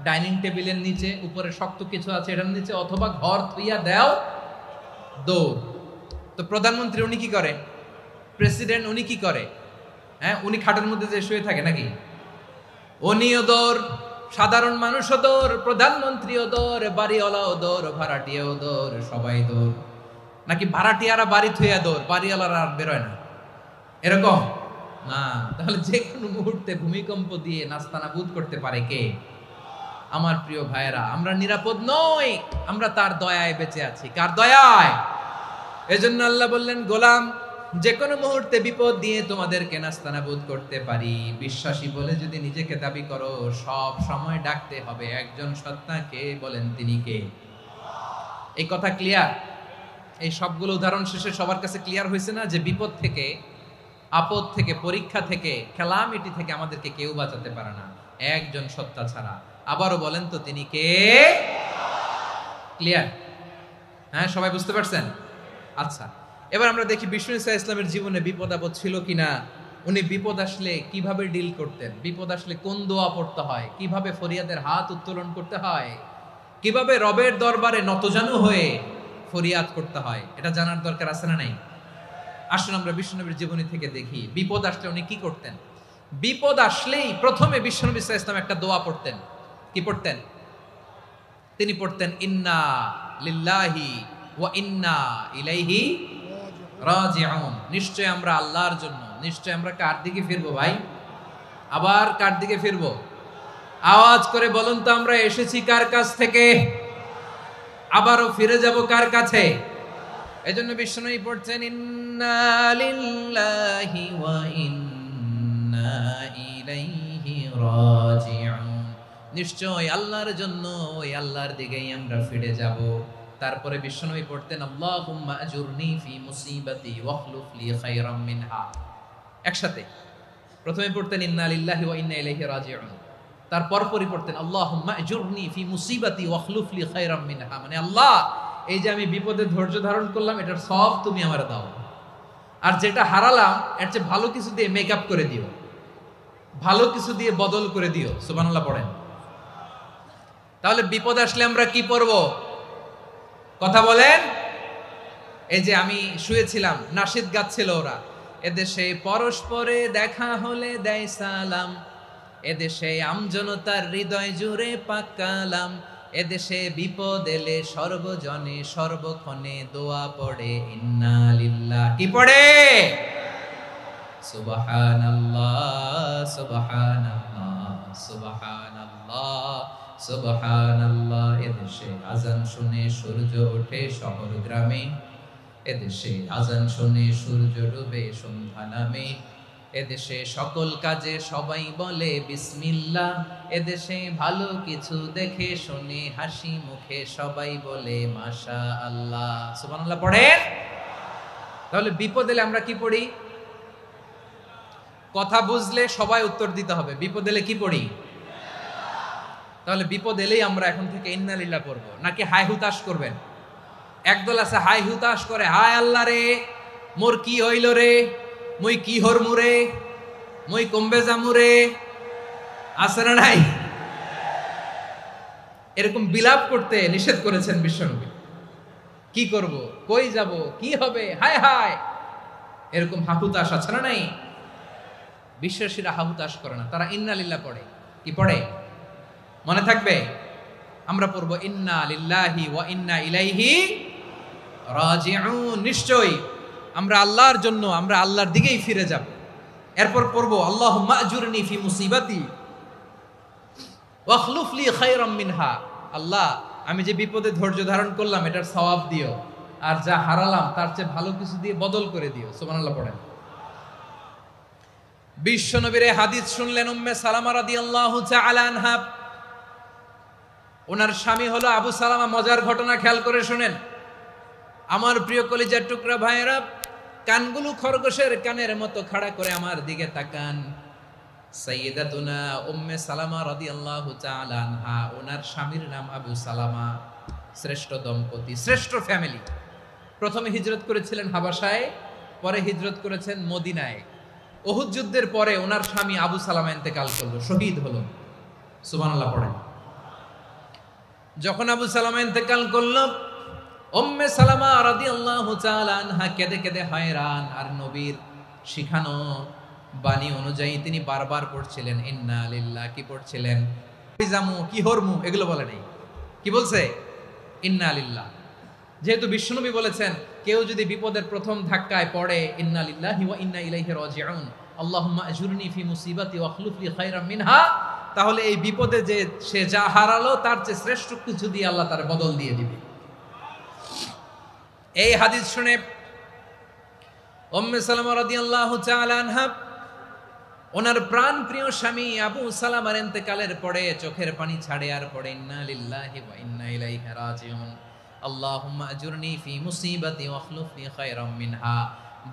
ডাইনিং টেবিলের নিচে, উপরে শক্ত কিছু আছে এটার নিচে, অথবা ঘর থুইয়া দেও দৌড়। তো প্রধানমন্ত্রী উনি কি করে? প্রেসিডেন্ট উনি কি করে? হ্যাঁ, উনি খাটের মধ্যে যে শুয়ে থাকে নাকি? উনিও দৌড়, সাধারণ মানুষও দৌড়, প্রধানমন্ত্রীও দৌড়, বাড়িওয়ালাও দৌড়, ভাড়াটিয়াও দৌড়, সবাই দৌড়। নাকি ভাড়াটিয়ারা বাড়ি থুইয়া দৌড়, বাড়িওয়ালারা আর বেরোয় না? এরকম না। তাহলে যে কোনো মুহূর্তে ভূমিকম্প দিয়ে নাস্তানাবুদ করতে পারে কে? আমার প্রিয় ভাইয়েরা, আমরা নিরাপদ নই, আমরা তার দয়ায় বেঁচে আছি। কার দয়ায়? এজন্য আল্লাহ বললেন, গোলাম যে কোনো মুহূর্তে বিপদ দিয়ে তোমাদেরকে নাস্তানাবুদ করতে পারি। বিশ্বাসী বলে যদি নিজেকে দাবি করো, সব সময় ডাকতে হবে একজন সত্তাকে। বলেন তিনি কে? এই কথা ক্লিয়ার? এই সবগুলো উদাহরণ শেষে সবার কাছে ক্লিয়ার হয়েছে না যে বিপদ থেকে, আপদ থেকে, পরীক্ষা থেকে, ক্যালামিটি থেকে আমাদেরকে কেউ বাঁচাতে পারে না একজন সত্তা ছাড়া। আবারও বলেন তো তিনি কে? ক্লিয়ার? হ্যাঁ, সবাই বুঝতে পারছেন? আচ্ছা, এবার আমরা দেখি বিষ্ণু ঈসা ইসলামের জীবনে বিপদ আপদ ছিল কিনা। উনি বিপদ আসলে কিভাবে ডিল করতেন, বিপদ আসলে কোন দোয়া পড়তে হয়, কিভাবে ফরিয়াদের হাত উত্তোলন করতে হয়, কিভাবে রবের দরবারে নতজানু হয়ে ফরিয়াদ করতে হয়, এটা জানার দরকার আছে না নাই? আসুন আমরা বিশ্বনবীর জীবনী থেকে দেখি বিপদ আসলে উনি কি করতেন। বিপদ আসলেই প্রথমে বিশ্বনবী সাল্লাল্লাহু আলাইহি ওয়াসাল্লাম একটা দোয়া পড়তেন। কি পড়তেন? তিনি পড়তেন, ইন্না লিল্লাহি ওয়া ইন্না ইলাইহি রাজিউন। নিশ্চয় আমরা আল্লাহর জন্য, নিশ্চয় আমরা কার দিকে ফিরবো ভাই? আবার কার দিকে ফিরবো? আওয়াজ করে বলুন তো, আমরা এসেছি কার কাছ থেকে, আবারও ফিরে যাব কার কাছে? এজন্য বিশ্বনবী পড়ছেন, ইন্না লিল্লাহি ওয়া ইন্না ইলাইহি রাজিউন। নিশ্চয় আল্লাহর জন্য, ওই আল্লাহর দিকেই আমরা ফিরে যাব। তারপরে বিশ্বনবী পড়তেন, আল্লাহুম্মা আজুরনি ফি মুসিবাতি ওয়াখলুফ লি খায়রাম মিনহা। একসাথে প্রথমে পড়তেন ইন্না লিল্লাহি ওয়া ইন্না ইলাইহি রাজিউন, তারপর পরই পড়তেন আল্লাহুম্মা আজুরনি ফি মুসিবাতি ওয়াখলুফ লি খায়রাম মিনহা। মানে আল্লাহ, এই যে আমি বিপদে ধৈর্য ধারণ করলাম, এটার সব তুমি আমারে দাও, আর যেটা হারালাম এর চেয়ে ভালো কিছু দিয়ে মেকআপ করে দিও, ভালো কিছু দিয়ে বদল করে দিও। সুবহানাল্লাহ পড়েন। তাহলে বিপদ আসলে আমরা কি পড়বো? কথা বলেন। এই যে আমি শুয়েছিলাম, নাশিদ গাচ্ছিল ওরা, এদেশে পরস্পরে দেখা হলে দেয় সালাম, এদেশে আমজনতার হৃদয় জুড়ে পাক কালাম, এদেশে বিপদ এলে সর্বজনে সর্বক্ষণে দোয়া পড়ে ইন্না লিল্লাহ। কি পড়ে? সুবহানাল্লাহ সুবহানাল্লাহ সুবহানাল্লাহ সুবহানাল্লাহ। এদেশে আজান শুনে সূর্য ওঠে শহর গ্রামে, এদেশে আজান শুনে সূর্য ডুবে সন্ধ্যা নামে, এদেশে সকল কাজে সবাই বলে বিসমিল্লাহ, এদেশে ভালো কিছু দেখে শুনে হাসি মুখে সবাই বলে মাশাআল্লাহ। সুবহানাল্লাহ পড়েন। তাহলে বিপদ এলে আমরা কি পড়ি? কথা বুঝলে সবাই উত্তর দিতে হবে। বিপদ এলে কি পড়ি? তাহলে বিপদ এলেই আমরা এখন থেকে ইন্না লিল্লাহ পড়বো, নাকি হাই হুতাশ করবেন? একদল আছে হাই হুতাশ করে, হায় আল্লাহ রে মোর কি হইল রে, মই কি হরমু রে, মই কমবে জামু রে, আছে না নাই? এরকম বিলাপ করতে নিষেধ করেছেন বিশ্বনবী। কি করব, কই যাব, কি হবে, হায় হায়, এরকম হাহুতাশ আছে না নাই? বিশ্বাসীরা হাহুতাশ করে না, তারা ইন্না লিল্লাহ পড়ে। কি পড়ে মনে থাকবে? আমরা পড়বো ইন্না লিল্লাহি ওয়া ইন্না ইলাইহি রাজিউন। নিশ্চয়ই আমরা আল্লাহর জন্য, আমরা আল্লাহর দিকেই ফিরে যাব। এরপর পড়বো আল্লাহুম্মা আজুরনি ফি মুসিবাতি ওয়াখলুফ লি খায়রাম মিনহা। আল্লাহ, আমি যে বিপদে ধৈর্য ধারণ করলাম এটার সওয়াব দিও, আর যা হারালাম তার চেয়ে ভালো কিছু দিয়ে বদল করে দিও। সুবহানাল্লাহ পড়েন। বিশ্বনবীর হাদিস শুনলেন উম্মে সালামা রাদিয়াল্লাহু তাআলা আনহা। ওনার স্বামী হলো আবু সালামা। মজার ঘটনা খেয়াল করে শুনেন আমার প্রিয় কলিজার টুকরা ভাইয়েরা। কানগুলো খরগোশের কানের মতো খাড়া করে আমার দিকে তাকান। সাইয়্যিদাতুনা উম্মে সালামা রাদিয়াল্লাহু তাআলা আনহা, ওনার স্বামীর নাম আবু সালামা। শ্রেষ্ঠ দম্পতি, শ্রেষ্ঠ ফ্যামিলি। প্রথমে হিজরত করেছিলেন হাবাসায়, পরে হিজরত করেছেন মদিনায়। উহুদ যুদ্ধের পরে ওনার স্বামী আবু সালামা ইন্তেকাল করলো, শহীদ হলো। সুবহানাল্লাহ পড়েন। যখন আবু সালামা ইন্তেকাল করলো, উম্মে সালামা রাদিয়াল্লাহু তাআলা আনহা কেঁদে কেঁদে হয়রান। আর নবীর শিখানো বাণী অনুযায়ী তিনি বারবার পড়ছিলেন ইন্না লিল্লাহ। কি পড়ছিলেন? জামু কি হরমু এগুলো বলে নাই, কি বলছে? ইন্না লিল্লাহ। যেহেতু বিশ্বনবী বলেছেন কেউ যদি বিপদের প্রথম ধাক্কায় পড়ে ইন্না লিল্লাহি ওয়া ইন্না ইলাইহি রাজিউন, আল্লাহুম্মা আজুরনি ফি মুসিবাতি ওয়াখলুফ লি খায়রাম মিনহা, তাহলে এই বিপদে যে সে যা হারালো তার চেয়ে শ্রেষ্ঠ কিছু দিয়ে আল্লাহ তার বদল দিয়ে দিবে। এই হাদিস শুনে উম্মে সালামা রাদিয়াল্লাহু তাআলা আনহা ওনার প্রাণ প্রিয় স্বামী আবু সালামার ইন্তেকালের পরে চোখের পানি ছাড়ে আর পড়ে ইন্না লিল্লাহি ওয়া ইন্না ইলাইহি রাজিউন, আল্লাহুম্মা আজুরনি ফি মুসিবাতি ওয়াখলুফ লি খায়রাম মিনহা।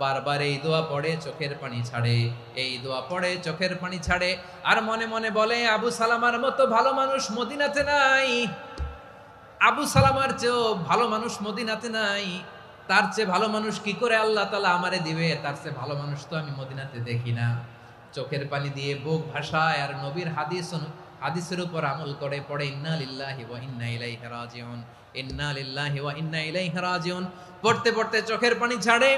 বারবার এই দোয়া পড়ে চোখের পানি ছাড়ে, এই দোয়া পড়ে চোখের পানি ছাড়ে, আর মনে মনে বলে আবু সালামার মতো ভালো মানুষ মদিনাতে নাই, আবু সালামার চেয়েও ভালো মানুষ মদিনাতে নাই, তার চেয়ে ভালো মানুষ কি করে আল্লাহ তাআলা আমারে দিবে, তার চেয়ে ভালো মানুষ তো আমি মদিনাতে দেখি না। চোখের পানি দিয়ে বুক ভাসায় আর নবীর হাদিসের উপর আমল করে পড়ে ইন্না লিল্লাহি ওয়া ইন্না ইলাইহি রাজিউন, ইন্না লিল্লাহি ওয়া ইন্না ইলাইহি রাজিউন। পড়তে পড়তে চোখের পানি ছাড়ে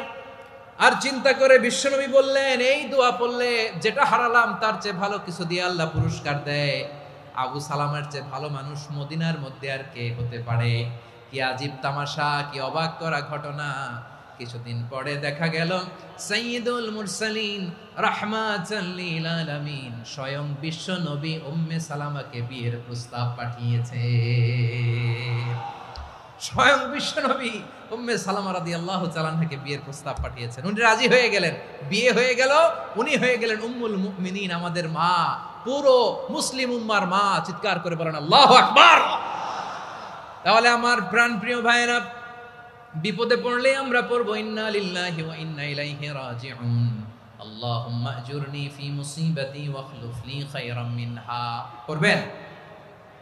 আর চিন্তা করে বিশ্বনবী বললেন এই দোয়া পড়লে যেটা হারালাম তার চেয়ে ভালো কিছু দিয়ে আল্লাহ পুরস্কার দেয়। আবু সালামের চেয়ে ভালো মানুষ মদিনার মধ্যে আর কে হতে পারে? কি আজীব তামাশা, কি অবাক করা ঘটনা। কিছুদিন পরে দেখা গেল সাইয়্যিদুল মুরসালিন রাহমাতাল লিল আলামিন স্বয়ং বিশ্ব নবী উম্মে সালামাকে বিয়ের প্রস্তাব পাঠিয়েছে। স্বয়ং বিশ্ব নবী উম্মে সালামা রাদিয়াল্লাহু তাআলা আনহাকে বিয়ের প্রস্তাব পাঠিয়েছেন। উনি রাজি হয়ে গেলেন, বিয়ে হয়ে গেল, উনি হয়ে গেলেন উম্মুল মুমিনিন, আমাদের মা, পুরো মুসলিম উম্মার মা। চিৎকার করে বলেন আল্লাহু আকবার। তাহলে আমার প্রাণপ্রিয় ভাইয়েরা, বিপদে পড়লে আমরা পড়বো ইন্না লিল্লাহি ওয়া ইন্না ইলাইহি রাজিউন, আল্লাহুম্মা আজুরনি ফি মুসিবাতি ওয়াখলুফ লি খায়রাম মিনহা। পড়বেন?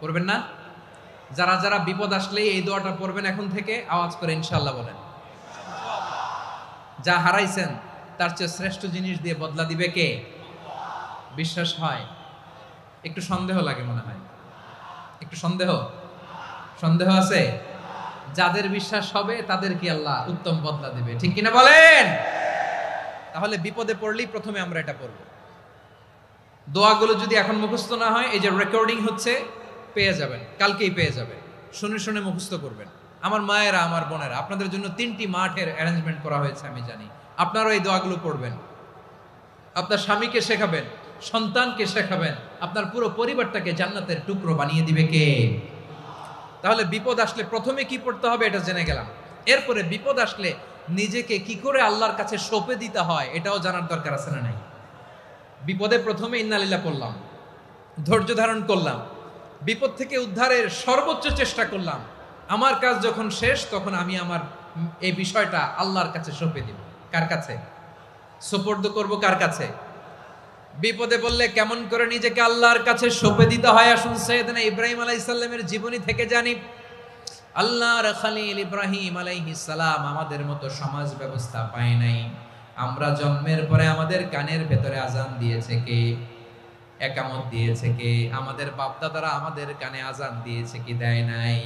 পড়বেন না? যারা যারা বিপদ আসলে এই দোয়াটা পড়বেন এখন থেকে আওয়াজ করে ইনশাআল্লাহ বলেন। যা হারাইছেন তার চেয়ে শ্রেষ্ঠ জিনিস দিয়ে বদলা দিবে কে? বিশ্বাস হয়? একটু সন্দেহ লাগে মনে হয়, একটু সন্দেহ আছে? যাদের বিশ্বাস হবে তাদের কি আল্লাহ উত্তম বদলা দিবে, ঠিক কিনা বলেন? তাহলে বিপদে পড়লেই প্রথমে আমরা এটা পড়ব। দোয়াগুলো যদি এখন মুখস্থ না হয়, এই যে রেকর্ডিং হচ্ছে, পেয়ে যাবেন, কালকেই পেয়ে যাবেন। শুনে শুনে মুখস্থ করবেন। আমার মায়েরা, আমার বোনেরা, আপনাদের জন্য 3টি মাঠের অ্যারেঞ্জমেন্ট করা হয়েছে, আমি জানি। আপনারাও এই দোয়াগুলো পড়বেন, আপনার স্বামীকে শেখাবেন, সন্তানকে শেখাবেন, আপনার পুরো পরিবারটাকে জান্নাতের টুকরো বানিয়ে দিবে কে? তাহলে বিপদ আসলে প্রথমে কি পড়তে হবে এটা জেনে গেলাম। এরপরে বিপদ আসলে নিজেকে কি করে আল্লাহর কাছে সঁপে দিতে হয় এটাও জানার দরকার আছে না নাই? বিপদে প্রথমে ইন্নালিল্লাহ পড়লাম, ধৈর্য ধারণ করলাম, বিপদ থেকে উদ্ধারের সর্বোচ্চ চেষ্টা করলাম। আমার কাজ যখন শেষ, তখন আমি আমার এই বিষয়টা আল্লাহর কাছে সঁপে দিব। কার কাছে সুপর্দ করব? কার কাছে? বিপদে বললে কেমন করে নিজেকে আল্লাহর কাছে সঁপে দিতে হয়, আসুন সাইয়েদনা ইব্রাহিম আলাইহিস সালামের জীবনী থেকে জানি। আল্লাহর খলিল ইব্রাহিম আলাইহিস সালাম আমাদের মতো সমাজ ব্যবস্থা পায় নাই। আমরা জন্মের পরে আমাদের কানের ভেতরে আজান দিয়েছে কে? একামত দিয়েছে কে? আমাদের বাপদাদারা আমাদের কানে আজান দিয়েছে কি? দেয় নাই।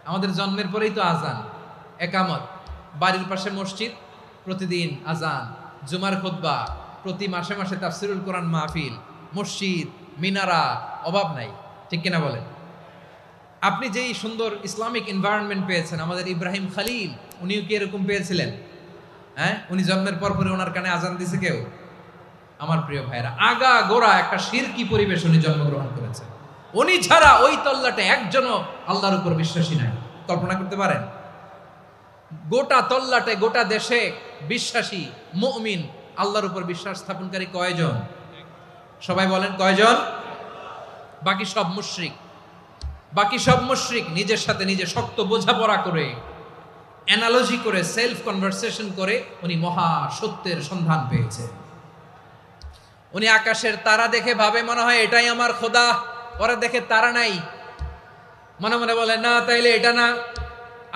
আমাদের জন্মের পরেই তো আজান, একামত, বাড়ির পাশে মসজিদ, প্রতিদিন আজান, জুমার খুতবা, প্রতি মাসে মাসে তাফসিরুল কোরআন মাহফিল, মসজিদ, মিনারা, অভাব নাই। ঠিক কিনা বলেন? আপনি যেই সুন্দর ইসলামিক এনভায়রনমেন্ট পেয়েছেন, আমাদের ইব্রাহিম খলিল উনিও কি এরকম পেয়েছিলেন? হ্যাঁ, উনি জন্মের পর পরে ওনার কানে আজান দিছে কেউ? আমার প্রিয় ভাইরা, আগা গোড়া একটা শিরকি পরিবেশ উনি জন্মগ্রহণ করেছেন। উনি ছাড়া ওই তল্লাটে একজনও আল্লাহর উপর বিশ্বাসী নাই। কল্পনা করতে পারেন? গোটা তল্লাটে, গোটা দেশে বিশ্বাসী মুমিন, আল্লাহর উপর বিশ্বাস স্থাপনকারী কয়জন? সবাই বলেন কয়জন? বাকি সব মুশরিক। বাকি সব মুশরিক নিজের সাথে নিজে শক্ত বোঝাপড়া করে, অ্যানালজি করে, সেলফ কনভারসেশন করে উনি মহা সত্যের সন্ধান পেয়েছে। উনি আকাশের তারা দেখে ভাবে মনে হয় এটাই আমার খোদা। ওরা দেখে তারা নাই, মনে মনে বলে না তাইলে এটা না।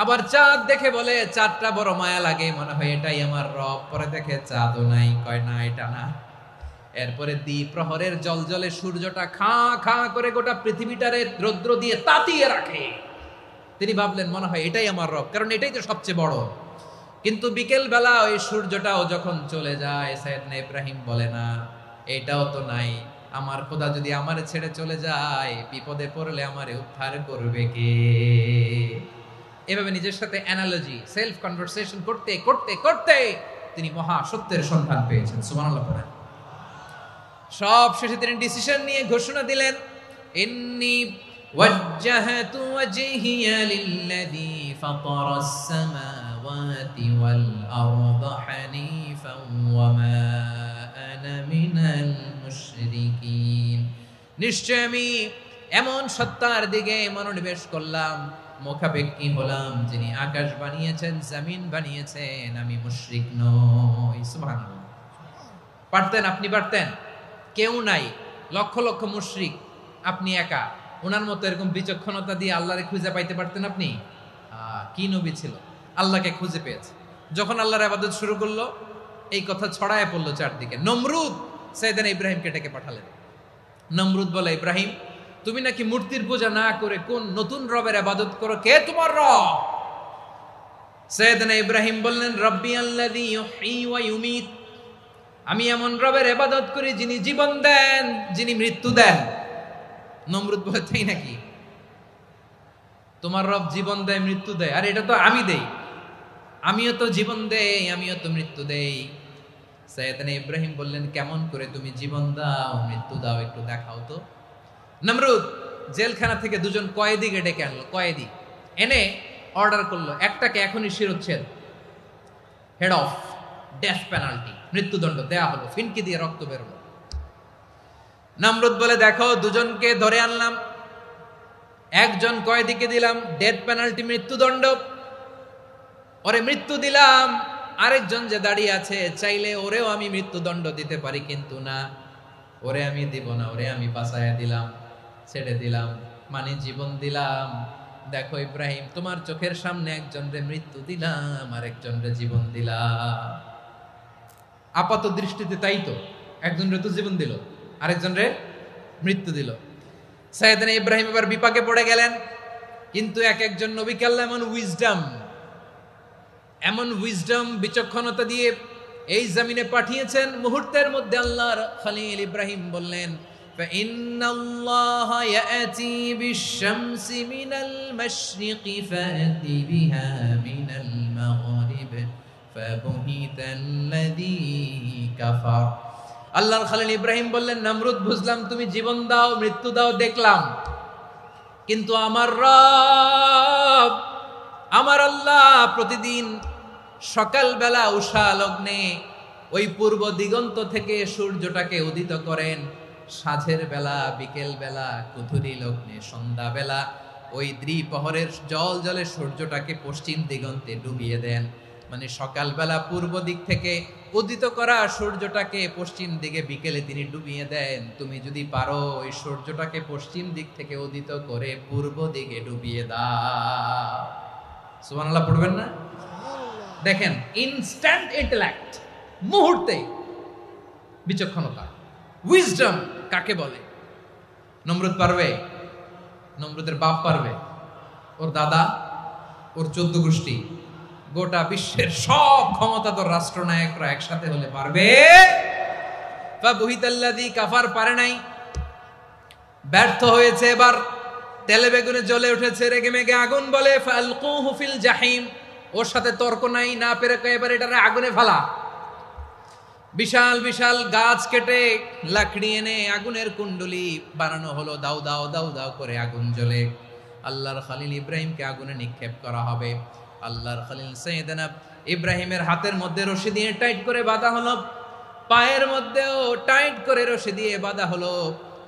আবার চাঁদ দেখে বলে চাঁদটা বড় মায়া লাগে, মনে হয় এটাই আমার রব। পরে দেখে চাঁদও নাই, কয় না এটা না। এরপরে দ্বিপ্রহরের জলজলে সূর্যটা খাঁ খাঁ করে গোটা পৃথিবীটারে রৌদ্র দিয়ে তাতিয়ে রাখে। তিনি ভাবলেন মনে হয় এটাই আমার রব, কারণ এটাই তো সবচেয়ে বড়। কিন্তু বিকেল বেলা ওই সূর্যটাও যখন চলে যায়, সাইয়েদনা ইব্রাহিম বলে না এটাও তো নাই। আমার খোদা যদি আমারে ছেড়ে চলে যায়, বিপদে পড়লে আমারে উদ্ধার করবে কে? এভাবে নিজের সাথে অ্যানালজি, সেলফ কনভারসেশন করতে করতে করতে তিনি মহা সত্যের সন্ধান পেয়েছেন। সুবহানাল্লাহ পড়েন। সব শেষে তিনি ডিসিশন নিয়ে ঘোষণা দিলেন, ইন্নী ওয়াজ্জাহাতু ওয়াজহিয়া লিল্লাযী ফাতারাস সামাওয়াতি ওয়াল আরদা হানিফান ওয়া মা আনা মিনাল মুশরিকিন। নিশ্চয় আমি এমন সত্তার দিকে মনোনিবেশ করলাম, মুখাপেক্ষী হলাম, যিনি আকাশ বানিয়েছেন, জমিন বানিয়েছেন, আমি মুশরিক নই। সুবহানাল্লাহ। পারতেন? আপনি পারতেন? কেউ নাই, লক্ষ লক্ষ মুশরিক, আপনি একা। ওনার মতো এরকম বিচক্ষণতা দিয়ে আল্লাহরে খুঁজে পাইতে পারতেন আপনি? কি নবী ছিল, আল্লাহকে খুঁজে পেয়েছে। যখন আল্লাহর ইবাদত শুরু করলো, এই কথা ছড়ায় পড়লো চারদিকে। নমরুদ সাইয়েদনা ইব্রাহিমকে ডেকে পাঠালেন। নমরুদ বলে, ইব্রাহিম তুমি নাকি মূর্তির পূজা না করে কোন নতুন রবের ইবাদত করো, কে তোমার রব? সাইয়েদনা ইব্রাহিম বললেন, রব্বি আল্লাযী ইউহয়ী ওয়া ইউমীত, আমি এমন রবের ইবাদত করি যিনি জীবন দেন, যিনি মৃত্যু দেন। নমরুদ বলে, তাই নাকি? তোমার রব জীবন দেয়, মৃত্যু দেয়? আর এটা তো আমি দেই, আমিও তো জীবন দেই, আমিও তো মৃত্যু দেই। সাইয়েদনা ইব্রাহিম বললেন, কেমন করে তুমি জীবন দাও, মৃত্যু দাও, একটু দেখাও তো। নমরুদ জেলখানা থেকে দুজন কয়েদিকে ডেকে আনলো। কয়েদি এনে অর্ডার করলো, একটাকে এখনই শিরোচ্ছেদ, হেড অফ, ডেথ পেনাল্টি, মৃত্যুদণ্ড দেয়া হলো। ফিনকি দিয়ে রক্ত বেরোলো। নমরুদ বলে, দেখো দুজনকে ধরে আনলাম, একজন কয়েদিকে দিলাম ডেথ পেনাল্টি, মৃত্যুদণ্ড, ওরে মৃত্যু দিলাম। আরেকজন যে দাঁড়িয়ে আছে, চাইলে ওরেও আমি মৃত্যুদণ্ড দিতে পারি, কিন্তু না, ওরে আমি দিব না, ওরে আমি বাঁচাইয়া দিলাম, ছেড়ে দিলাম, মানে জীবন দিলাম। দেখো ইব্রাহিম, তোমার চোখের সামনে একজনরে মৃত্যু দিলাম, আরেকজনরে জীবন দিলাম। আপাত দৃষ্টিতে তাই তো, একজনরে তো জীবন দিল, আরেকজনরে মৃত্যু দিল। সাইয়েদনা ইব্রাহিম এবার বিপাকে পড়ে গেলেন। কিন্তু এক একজন নবীকে আল্লাহ এমন উইজডম, বিচক্ষণতা দিয়ে এই জমিনে পাঠিয়েছেন। মুহূর্তের মধ্যে আল্লাহর খলিল ইব্রাহিম বললেন, فإن الله يأتي بالشمس من المشرق فأت بها من المغرب فبهت الذي كفر। আল্লাহর খলিল ইব্রাহিম বললেন, নমরুদ বুঝলাম তুমি জীবন দাও মৃত্যু দাও দেখলাম, কিন্তু আমার রব আমার আল্লাহ প্রতিদিন সকালবেলা উষা লগ্নে ওই পূর্ব দিগন্ত থেকে সূর্যটাকে উদিত করেন, সাঁঝের বেলা বিকেল বেলা কুথুরি লগ্নে সন্ধ্যা বেলা ওই দ্বিপ্রহরের জল জলে সূর্যটাকে পশ্চিম দিগন্তে ডুবিয়ে দেন। মানে সকালবেলা পূর্ব দিক থেকে উদিত করা সূর্যটাকে পশ্চিম দিকে বিকেলে তিনি ডুবিয়ে দেন। তুমি যদি পারো ওই সূর্যটাকে পশ্চিম দিক থেকে উদিত করে পূর্ব দিকে ডুবিয়ে দাও। সুবহানাল্লাহ পড়বেন না? দেখেন, ইনস্ট্যান্ট ইন্টেলেক্ট, মুহূর্তে বিচক্ষণতা, উইজডম কাকে বলে? নমরুদ পারবে? নমরুদের বাপ পারবে? ওর দাদা, ওর 14 গোষ্ঠী, গোটা বিশ্বের সব ক্ষমতাধর রাষ্ট্রনায়করা একসাথে হলে পারবে? ফাবুহিতাল্লাযী কাফার পারে নাই, ব্যর্থ হয়েছে। এবার তেলে বেগুনে জ্বলে উঠেছে, রেগে মেগে আগুন বলে ফালকুহু ফিল জাহিম। ওর সাথে তর্ক নাই, না পেরে এবার এটারে আগুনে ফেলা। বিশাল বিশাল গাছ কেটে লাকড়ি এনে আগুনের কুণ্ডলি বানানো হলো, দাও দাও দাও দাও করে আগুন জ্বলে। আল্লাহর খলিল ইব্রাহিমকে আগুনে নিক্ষেপ করা হবে। আল্লাহর খলিল সাইয়েদনা ইব্রাহিমের হাতের মধ্যে রশি দিয়ে টাইট করে বাঁধা হলো, পায়ের মধ্যেও টাইট করে রশি দিয়ে বাঁধা হলো।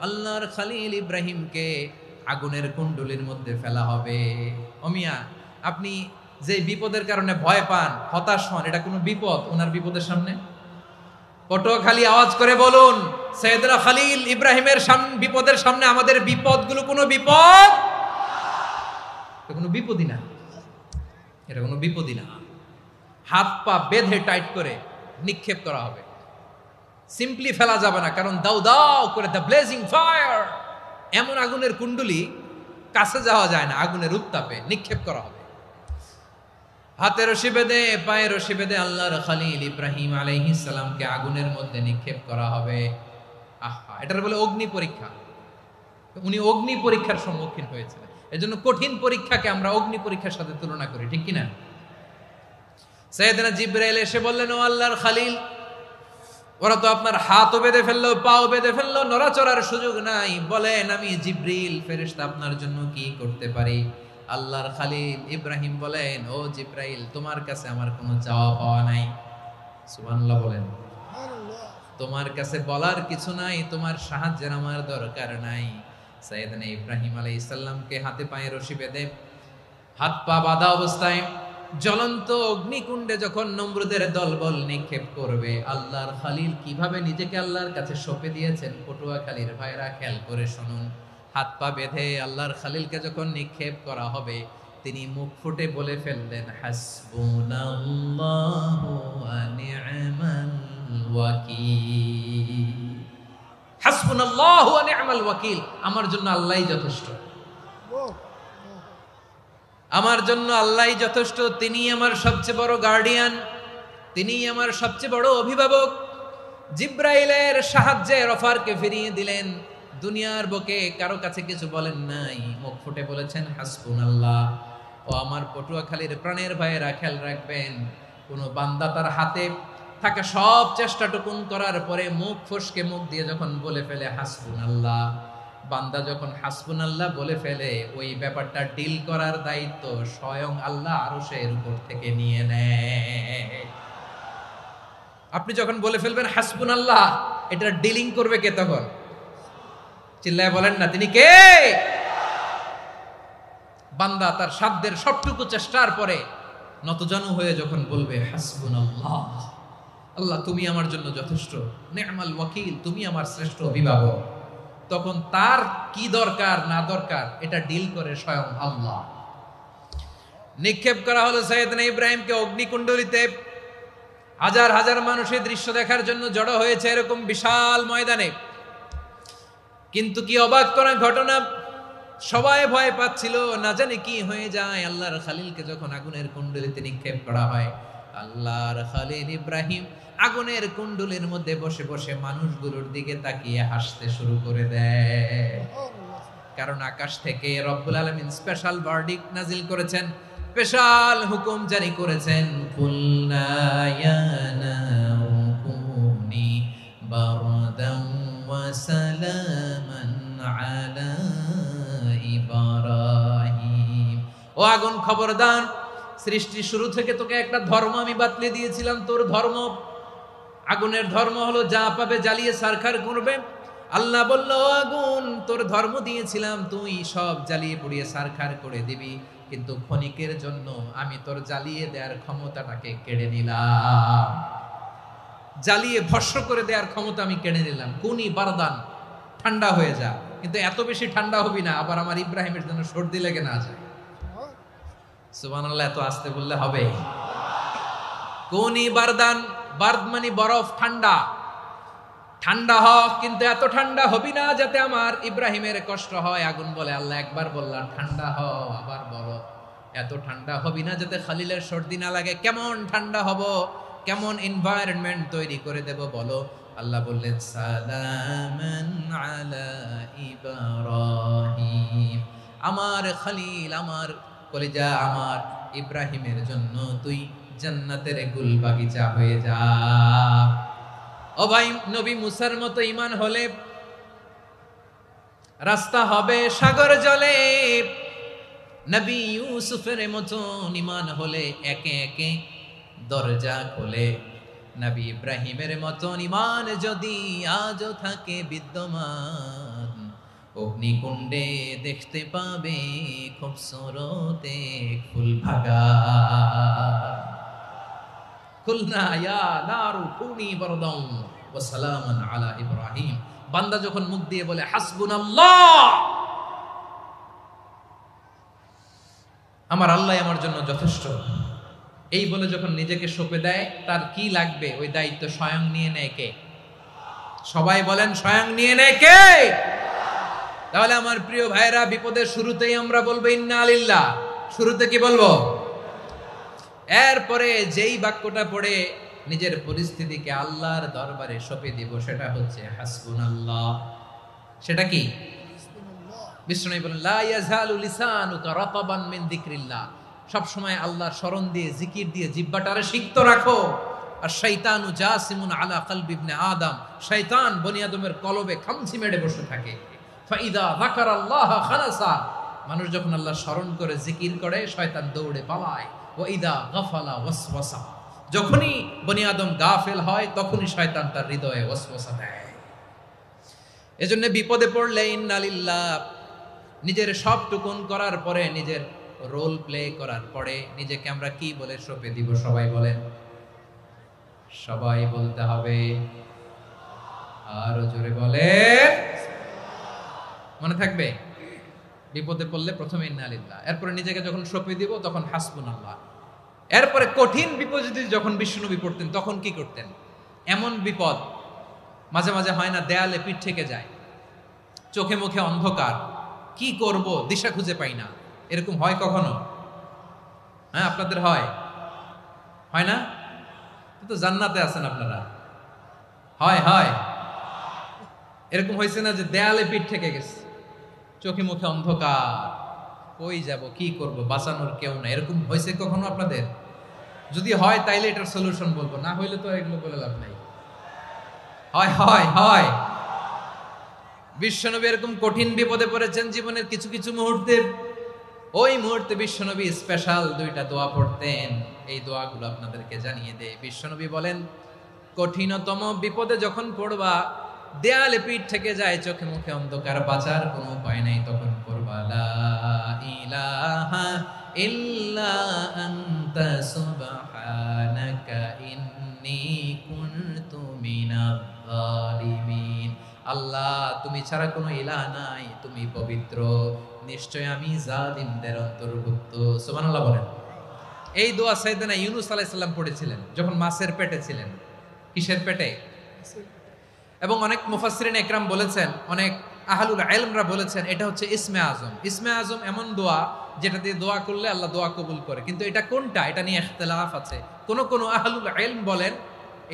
আল্লাহর খলিল ইব্রাহিমকে আগুনের কুণ্ডলির মধ্যে ফেলা হবে। ওমিয়া, আপনি যে বিপদের কারণে ভয় পান, হতাশ হন, এটা কোনো বিপদ ওনার বিপদের সামনে? পটুয়াখালী আওয়াজ করে বলুন, সাইয়েদনা খলিল ইব্রাহিমের বিপদের সামনে আমাদের বিপদগুলো কোনো বিপদ? এটা কোনো বিপদই না, এটা কোনো বিপদই না। হাত পা বেঁধে টাইট করে নিক্ষেপ করা হবে, সিম্পলি ফেলা যাবে না, কারণ দাও দাও করে দ্য ব্লেজিং ফায়ার, এমন আগুনের কুণ্ডলি কাছে যাওয়া যায় না, আগুনের উত্তাপে নিক্ষেপ করা হবে। হাতে রশি বেঁধে পায়ে রশি বেঁধে আল্লাহর খলিল ইব্রাহিম আলাইহিস সালামকে আগুনের মধ্যে নিক্ষেপ করা হবে। আহা, এটার বলে অগ্নি পরীক্ষা। উনি অগ্নি পরীক্ষার সম্মুখীন হয়েছিলেন। এজন্য কঠিন পরীক্ষাকে আমরা অগ্নি পরীক্ষার সাথে তুলনা করি, ঠিক কিনা? সাইয়েদনা জিবরাইল এসে বললেন, ও আল্লাহর খলিল, ওরা তো আপনার হাতও বেঁধে ফেললো, পাও বেঁধে ফেললো, নড়াচড়ার সুযোগ নাই, বলেন আমি জিবরিল ফেরেশতা আপনার জন্য কি করতে পারি? আল্লাহর খলিল ইব্রাহিম বলেন, ও জিবরাইল, তোমার কাছে আমার কোনো চাওয়া পাওয়া নাই। সুবহানাল্লাহ বলেন। তোমার কাছে বলার কিছু নাই, তোমার সাহায্যের আমার দরকার নাই। সাইয়েদনা ইব্রাহিম আলাইহিস সালামকে হাতে পায়ে রশি বেঁধে হাত পা বাঁধা অবস্থায় জ্বলন্ত অগ্নিকুণ্ডে যখন নমরুদের দলবল নিক্ষেপ করবে, আল্লাহর খলিল কিভাবে নিজেকে আল্লাহর কাছে সঁপে দিয়েছেন, পটুয়াখালীর ভাইরা খেয়াল করে শুনুন। হাত পা বেঁধে আল্লাহর খলিলকে যখন নিক্ষেপ করা হবে, তিনি মুখ ফুটে বলে ফেললেন, হাসবুনাল্লাহু ওয়া নি'মাল ওয়াকিল। হাসবুনাল্লাহু ওয়া নি'মাল ওয়াকিল, আমার জন্য আল্লাহই যথেষ্ট, আমার জন্য আল্লাহই যথেষ্ট। তিনি আমার সবচেয়ে বড় গার্ডিয়ান, তিনি আমার সবচেয়ে বড় অভিভাবক। জিব্রাইলের সাহায্যে অফারকে ফিরিয়ে দিলেন। দুনিয়ার বুকে কারো কাছে কিছু বলেন নাই, মুখ ফুটে বলেছেন হাসবুনাল্লাহ। ও আমার পটুয়াখালীর প্রাণের ভাইয়েরা, খেয়াল রাখবেন, কোন বান্দা তার হাতে থাকা সব চেষ্টাটুকুন করার পরে মুখ ফসকে মুখ দিয়ে যখন বলে ফেলে হাসবুনাল্লাহ, বান্দা যখন হাসবুনাল্লাহ বলে ফেলে, ওই ব্যাপারটা ডিল করার দায়িত্ব স্বয়ং আল্লাহ আরশের উপর থেকে নিয়ে নেয়। আপনি যখন বলে ফেলবেন হাসবুনাল্লাহ, এটা ডিলিং করবে কে তখন? চিল্লায় বলেন না, তিনি কে? বান্দা তার সাধ্যের সবটুকু চেষ্টার পরে নতজানু হয়ে যখন বলবে হাসবুনাল্লাহ, আল্লাহ তুমি আমার জন্য যথেষ্ট, নি'মাল ওয়াকিল, তুমি আমার শ্রেষ্ঠ অভিভাবক, তখন তার কি দরকার না দরকার এটা ডিল করে স্বয়ং আল্লাহ। নিক্ষেপ করা হলো সাইয়েদনা ইব্রাহিমকে অগ্নিকুণ্ডলিতে। হাজার হাজার মানুষের দৃশ্য দেখার জন্য জড়ো হয়েছে এরকম বিশাল ময়দানে। কিন্তু কি অবাক করা ঘটনা, সবাই ভয় পাচ্ছিল, না জানি কি হয়ে যায়। আল্লাহর খলিলকে যখন আগুনের কুণ্ডলিতে নিক্ষেপ করা হয়, আল্লাহর খলিল ইব্রাহিম আগুনের কুণ্ডুলির মধ্যে বসে বসে মানুষগুলোর দিকে তাকিয়ে হাসতে শুরু করে দেয়। কারণ আকাশ থেকে রব্বুল আলামিন স্পেশাল ভার্ডিক্ট নাজিল করেছেন, স্পেশাল হুকুম জারি করেছেন, কুলনা ইয়া নারু কুনি বারদান ওয়া সালামান আলা ইব্রাহিম। ও আগুন খবরদার, সৃষ্টির শুরু থেকে তোকে একটা ধর্ম আমি বাতলে দিয়েছিলাম, তোর ধর্ম, আগুনের ধর্ম হলো যা পাবে জ্বালিয়ে সারখার করবে। আল্লাহ বলল, আগুন তোর ধর্ম দিয়েছিলাম, তুই সব জ্বালিয়ে পুড়িয়ে সারখার করে দিবি, কিন্তু ক্ষণিকের জন্য আমি তোর জ্বালিয়ে দেওয়ার ক্ষমতাটাকে কেড়ে নিলাম, জ্বালিয়ে ভস্ম করে দেওয়ার ক্ষমতা আমি কেড়ে নিলাম। কুনি বারদান, ঠান্ডা হয়ে যা, কিন্তু এত বেশি ঠান্ডা হবি না আবার আমার ইব্রাহিমের জন্য সর্দি লেগে না যায়। সুবহানাল্লাহ, এত আস্তে বললে হবে? কুনি বারদান, বারদ মানে বরফ, ঠান্ডা, ঠান্ডা হ, কিন্তু এত ঠান্ডা হবি না যাতে আমার ইব্রাহিমের কষ্ট হয়। আগুন বলে, আল্লাহ একবার বললাম ঠান্ডা হ, আবার বলো এত ঠান্ডা হবি না যাতে খালিলের সর্দি না লাগে। কেমন ঠান্ডা হব, কেমন এনভায়রনমেন্ট তৈরি করে দেব বলো? আল্লাহ বললেন, সালামান আলা ইব্রাহিম, আমার খলিল, আমার কলিজা, আমার ইব্রাহিমের জন্য তুই জান্নাতের গুল বাগিচা হয়ে যা। ও ভাই, নবী মুসার মতো ঈমান হলে রাস্তা হবে সাগর জলে, নবী ইউসুফের মতো ঈমান হলে একে একে দরজা খোলে, নবী ইব্রাহিমের মতো ঈমান যদি আজও থাকে বিদ্যমান, অগ্নিকুণ্ডে দেখতে পাবে খুবসুরত এক ফুল ভাগা। কুলনা ইয়া নারু কুনি বারদান ওয়া সালামান আলা ইব্রাহিম। বান্দা যখন মুখ দিয়ে বলে হাসবুনাল্লাহ, আমার আল্লাহ আমার জন্য যথেষ্ট, এই বলে যখন নিজেকে সঁপে দেয়, তার কি লাগবে ওই দায়িত্ব স্বয়ং নিয়ে নেয় কে? সবাই বলেন, স্বয়ং নিয়ে নেয় কে? তাহলে আমার প্রিয় ভাইরা, বিপদের শুরুতেই আমরা বলবো ইন্না লিল্লাহ। শুরুতে কি বলবো? এরপরে যেই বাক্যটা পড়ে নিজের পরিস্থিতিকে আল্লাহর দরবারে সঁপে দিব, সেটা হচ্ছে হাসবুনাল্লাহ। সেটা কি? বিষ্ণু বলেন, লা ইয়াজালু লিসানুকা রাতাবান মিন যিকরিল্লাহ, সব সময় আল্লাহর স্মরণ দিয়ে, জিকির দিয়ে জিহ্বাটারে সিক্ত রাখো। আর শয়তানু জাসিমুন আলা কলবি ইবনে আদম, শয়তান বনি আদমের কলবে খামচি মেরে বসে থাকে। ফাইদা যাকারাল্লাহ খানাসা, মানুষ যখন আল্লাহর স্মরণ করে জিকির করে, শয়তান দৌড়ে পালায়। ওয়া ইদা গাফালা ওয়াসওয়াসা, যখনই বনি আদম গাফেল হয়, তখনই শয়তান তার হৃদয়ে ওয়াসওয়াসা দেয়। এজন্য বিপদে পড়লে ইন্না লিল্লাহ, নিজের সব টুকুন করার পরে, নিজের রোল প্লে করার পরে নিজেকে আমরা কি বলে সঁপে দিব? সবাই বলেন, সবাই বলতে হবে, আরো জোরে বলে, মনে থাকবে? বিপদে পড়লে প্রথমে ইন্না লিল্লাহ, এরপরে নিজেকে যখন সঁপে দিব তখন হাসবুনাল্লাহ। এরপরে কঠিন বিপদ যদি যখন বিশ্বনবী পড়তেন তখন কি করতেন? এমন বিপদ মাঝে মাঝে হয় না, দেয়ালে পিঠ থেকে যায়, চোখে মুখে অন্ধকার, কি করব দিশা খুঁজে পাই না, এরকম হয় কখনো? হ্যাঁ, আপনাদের হয়? হয় না? তো জান্নাতে আছেন আপনারা। হয় হয় এরকম হয়েছে না যে দেয়ালে পিঠ থেকে গেছে, চোখে মুখে অন্ধকার, কই যাব, কি করব, বাঁচানোর কেউ না, এরকম হয়েছে কখনো আপনাদের? যদি হয় তাইলে এটার সলিউশন বলবো, না হইলে তো এগুলো বলে লাভ নাই। হয় হয় হয় বিশ্বনবী এরকম কঠিন বিপদে পড়েছেন জীবনের কিছু কিছু মুহূর্তে। ওই মুহূর্তে বিশ্বনবী স্পেশাল দুইটা দোয়া পড়তেন, এই দোয়াগুলো আপনাদেরকে জানিয়ে দেয়। বিশ্বনবী বলেন, কঠিনতম বিপদে যখন পড়বা, দেয়ালে পিঠ থেকে যায়, চোখে মুখে অন্ধকার, বাঁচার কোনো উপায় নাই, তখন পড়বা লা ইলাহা ইল্লা আনতা সুবহানাকা ইন্নী কুনতু মিনাজ জালিমিন। আল্লাহ, তুমি ছাড়া কোনো ইলাহ নাই, তুমি পবিত্র, নিশ্চয় আমি জালিমদের অন্তর্ভুক্ত। সুবহানাল্লাহ বলেন। এই দোয়া সাইয়েদনা ইউনূস আলাইহিস সালাম পড়েছিলেন যখন মাছের পেটে ছিলেন। কিসের পেটে? এবং অনেক মুফাসসিরিন একরাম বলেছেন, অনেক আহলুল ইলমরা বলেছেন, এটা হচ্ছে ইসমে আজম। ইসমে আজম এমন দোয়া যেটা দিয়ে দোয়া করলে আল্লাহ দোয়া কবুল করে। কিন্তু এটা কোনটা, এটা নিয়ে ইখতিলাফ আছে। কোন আহলুল ইলম বলেন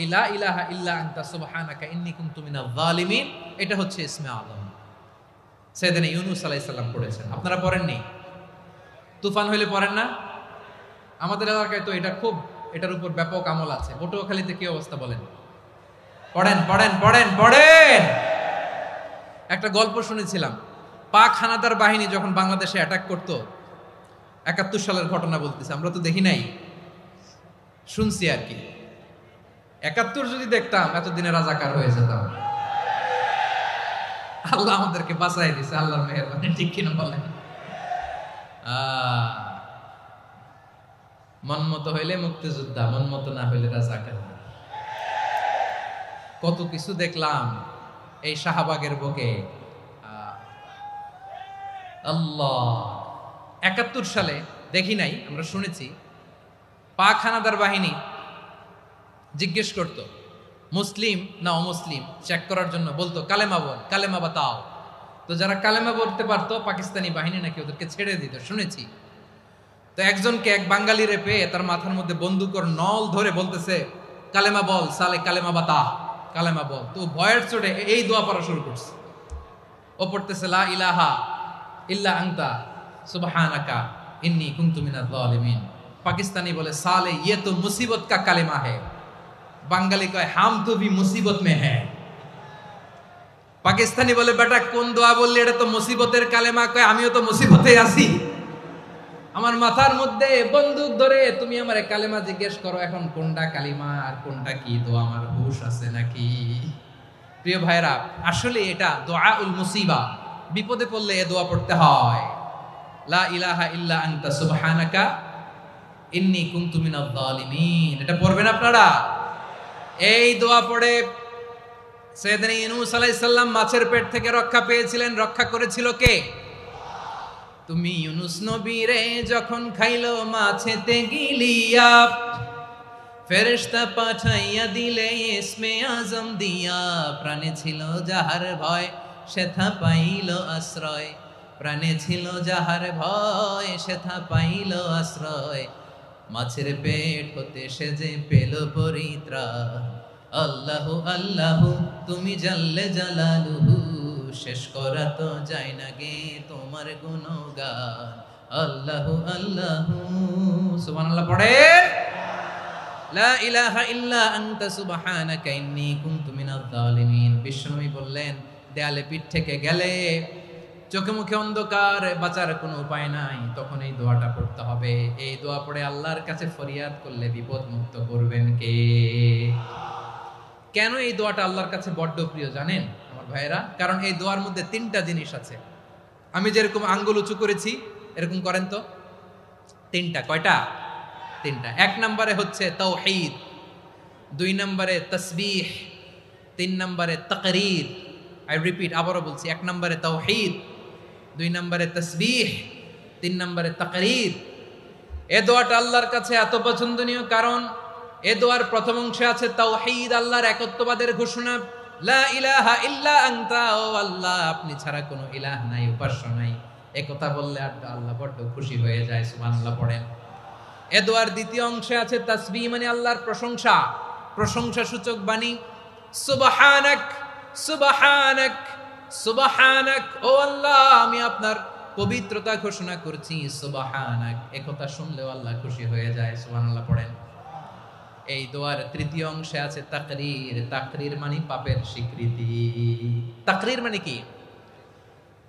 এই লা ইলাহা ইল্লা আনতা সুবহানাকা ইন্নী কুনতু মিনাজ জালিমিন এটা হচ্ছে ইসমে আযম। সাইয়েদনা ইউনূস আলাইহিস সালাম পড়েছেন, আপনারা পড়েননি? তুফান হইলে পড়েন না? আমাদের এলাকায় তো এটা খুব, এটার উপর ব্যাপক আমল আছে। পটুয়াখালীতে কি অবস্থা বলেন? পড়েন পড়েন পড়েন পড়েন। একটা গল্প শুনেছিলাম, পাক হানাদার বাহিনী যখন বাংলাদেশে অ্যাটাক করত, ৭১ সালের ঘটনা বলতেছে, আমরা তো দেখি নাই, শুনছি আর কি। ৭১ যদি দেখতাম এতদিনে রাজাকার হয়ে যেতাম। আল্লাহ আমাদেরকে বাঁচাই দিছে, আল্লাহর মেহেরবানি, ঠিক কিনা বলেন? মন মতো হইলে মুক্তিযোদ্ধা, মন মতো না হইলে রাজাকার। কত কিছু দেখলাম এই শাহবাগের বুকে। আল্লাহ, ৭১ সালে দেখি নাই, আমরা শুনেছি পাক হানাদার বাহিনী জিজ্ঞেস করত মুসলিম না অমুসলিম চেক করার জন্য, বলতো কালেমা বল, কালেমা বাতাও। তো যারা কালেমা বলতে পারতো পাকিস্তানি বাহিনী নাকি ওদেরকে ছেড়ে দিত, শুনেছি। তো একজনকে, এক বাঙালিরে পেয়ে তার মাথার মধ্যে বন্দুকর নল ধরে বলতেছে কালেমা বল সালে, কালেমা বাতা, কালেমা বল। তো ভয়ের চোটে এই দোয়া পড়া শুরু করছে। ও পড়তেছে লা ইলাহা ইল্লা আনতা সুবহানাকা ইন্নী কুনতু মিনাজ জালিমিন। পাকিস্তানি বলে সালে ইয়ে তো মুসিবত কা কালেমা है। বাঙালি কয় হাম তো ভি মুসিবত মে হ্যায়। পাকিস্তানি বলে বেটা কোন দোয়া বললি, এটা তো মুসিবতের কালেমা। কয় আমিও তো মুসিবতে আছি, আমার মাথার মধ্যে বন্দুক ধরে তুমি আমারে কালেমা জিজ্ঞেস করো, এখন কোনটা কালিমা আর কোনটা কি দোয়া, আমার হুশ আছে নাকি? প্রিয় ভাইরা, আসলে এটা দুআউল মুসিবা, বিপদে পড়লে এ দোয়া পড়তে হয়। লা ইলাহা ইল্লা আনতা সুবহানাকা ইন্নী কুনতু মিনাজ জালিমিন, এটা পড়বেন আপনারা। এই দোয়া পড়ে সাইয়েদনা ইউনূস আলাইহিস সালাম মাছের পেট থেকে রক্ষা পেয়েছিলেন। রক্ষা করেছিল কে? তুমি ইউনূস নবীরে যখন খাইলো মাছেতে গিলিয়া, ফেরেশতা পাঠাইয়া দিলে ইসমে আযম দিয়া। প্রাণে ছিল যাহার ভয় সেথা পাইল আশ্রয়, প্রাণে ছিল যাহার ভয় সেথা পাইল আশ্রয়। মাছের পেট হতে সে যে পেল পরিত্রাণ। আল্লাহু আল্লাহু তুমি জাল্লে জালালুহু, শেষ করা তো যায় না গে তোমার গুণগান। আল্লাহু আল্লাহু, সুবহানাল্লাহ পড়েন। লা ইলাহা ইল্লা আনতা সুবহানাকা ইন্নী কুনতু মিনাজ জালিমিন। বিশ্বনবী বললেন, দেয়ালে পিঠ থেকে গেলে, চোখে মুখে অন্ধকার, বাঁচার কোনো উপায় নাই, তখন এই দোয়াটা পড়তে হবে। এই দোয়া পড়ে আল্লাহর কাছে ফরিয়াদ করলে বিপদ মুক্ত করবেন কে? কেন এই দোয়াটা আল্লাহর কাছে বড্ড প্রিয় জানেন আমার ভাইয়েরা? কারণ এই দোয়ার মধ্যে 3টা জিনিস আছে। আমি যেরকম আঙ্গুল উঁচু করেছি এরকম করেন তো। 3টা, কয়টা? 3টা। 1 নম্বরে হচ্ছে তাওহীদ, 2 নম্বরে তাসবিহ, 3 নম্বরে তাকরীর। আই রিপিট, আবারও বলছি, 1 নম্বরে তাওহীদ, 2 নম্বরে তাসবিহ, 3 নম্বরে তাকরীর। এই দোয়াটা আল্লাহর কাছে এত পছন্দনীয় কারণ এ দোয়ার প্রথম অংশে আছে তাওহীদ, আল্লাহর একত্ববাদের ঘোষণা। লা ইলাহা ইল্লা আনতা, ও আল্লাহ আপনি ছাড়া কোনো ইলাহ নাই, উপাস্য নাই। এই কথা বললে আল্লাহ বড্ড খুশি হয়ে যায়, সুবহানাল্লাহ পড়েন। এ দোয়ার দ্বিতীয় অংশে আছে তাসবিহ, মানে আল্লাহর প্রশংসা, প্রশংসা সূচক বাণী। সুবহানাক সুবহানাক সুবহানাক, ও আল্লাহ আমি আপনার পবিত্রতা ঘোষণা করছি, সুবহানাক। এই কথা শুনলেও আল্লাহ খুশি হয়ে যায়, সুবহানাল্লাহ পড়েন। এই দোয়ার তৃতীয় অংশে আছে তাকরীর, তাকরীর মানে পাপের স্বীকৃতি। তাকরীর মানে কি?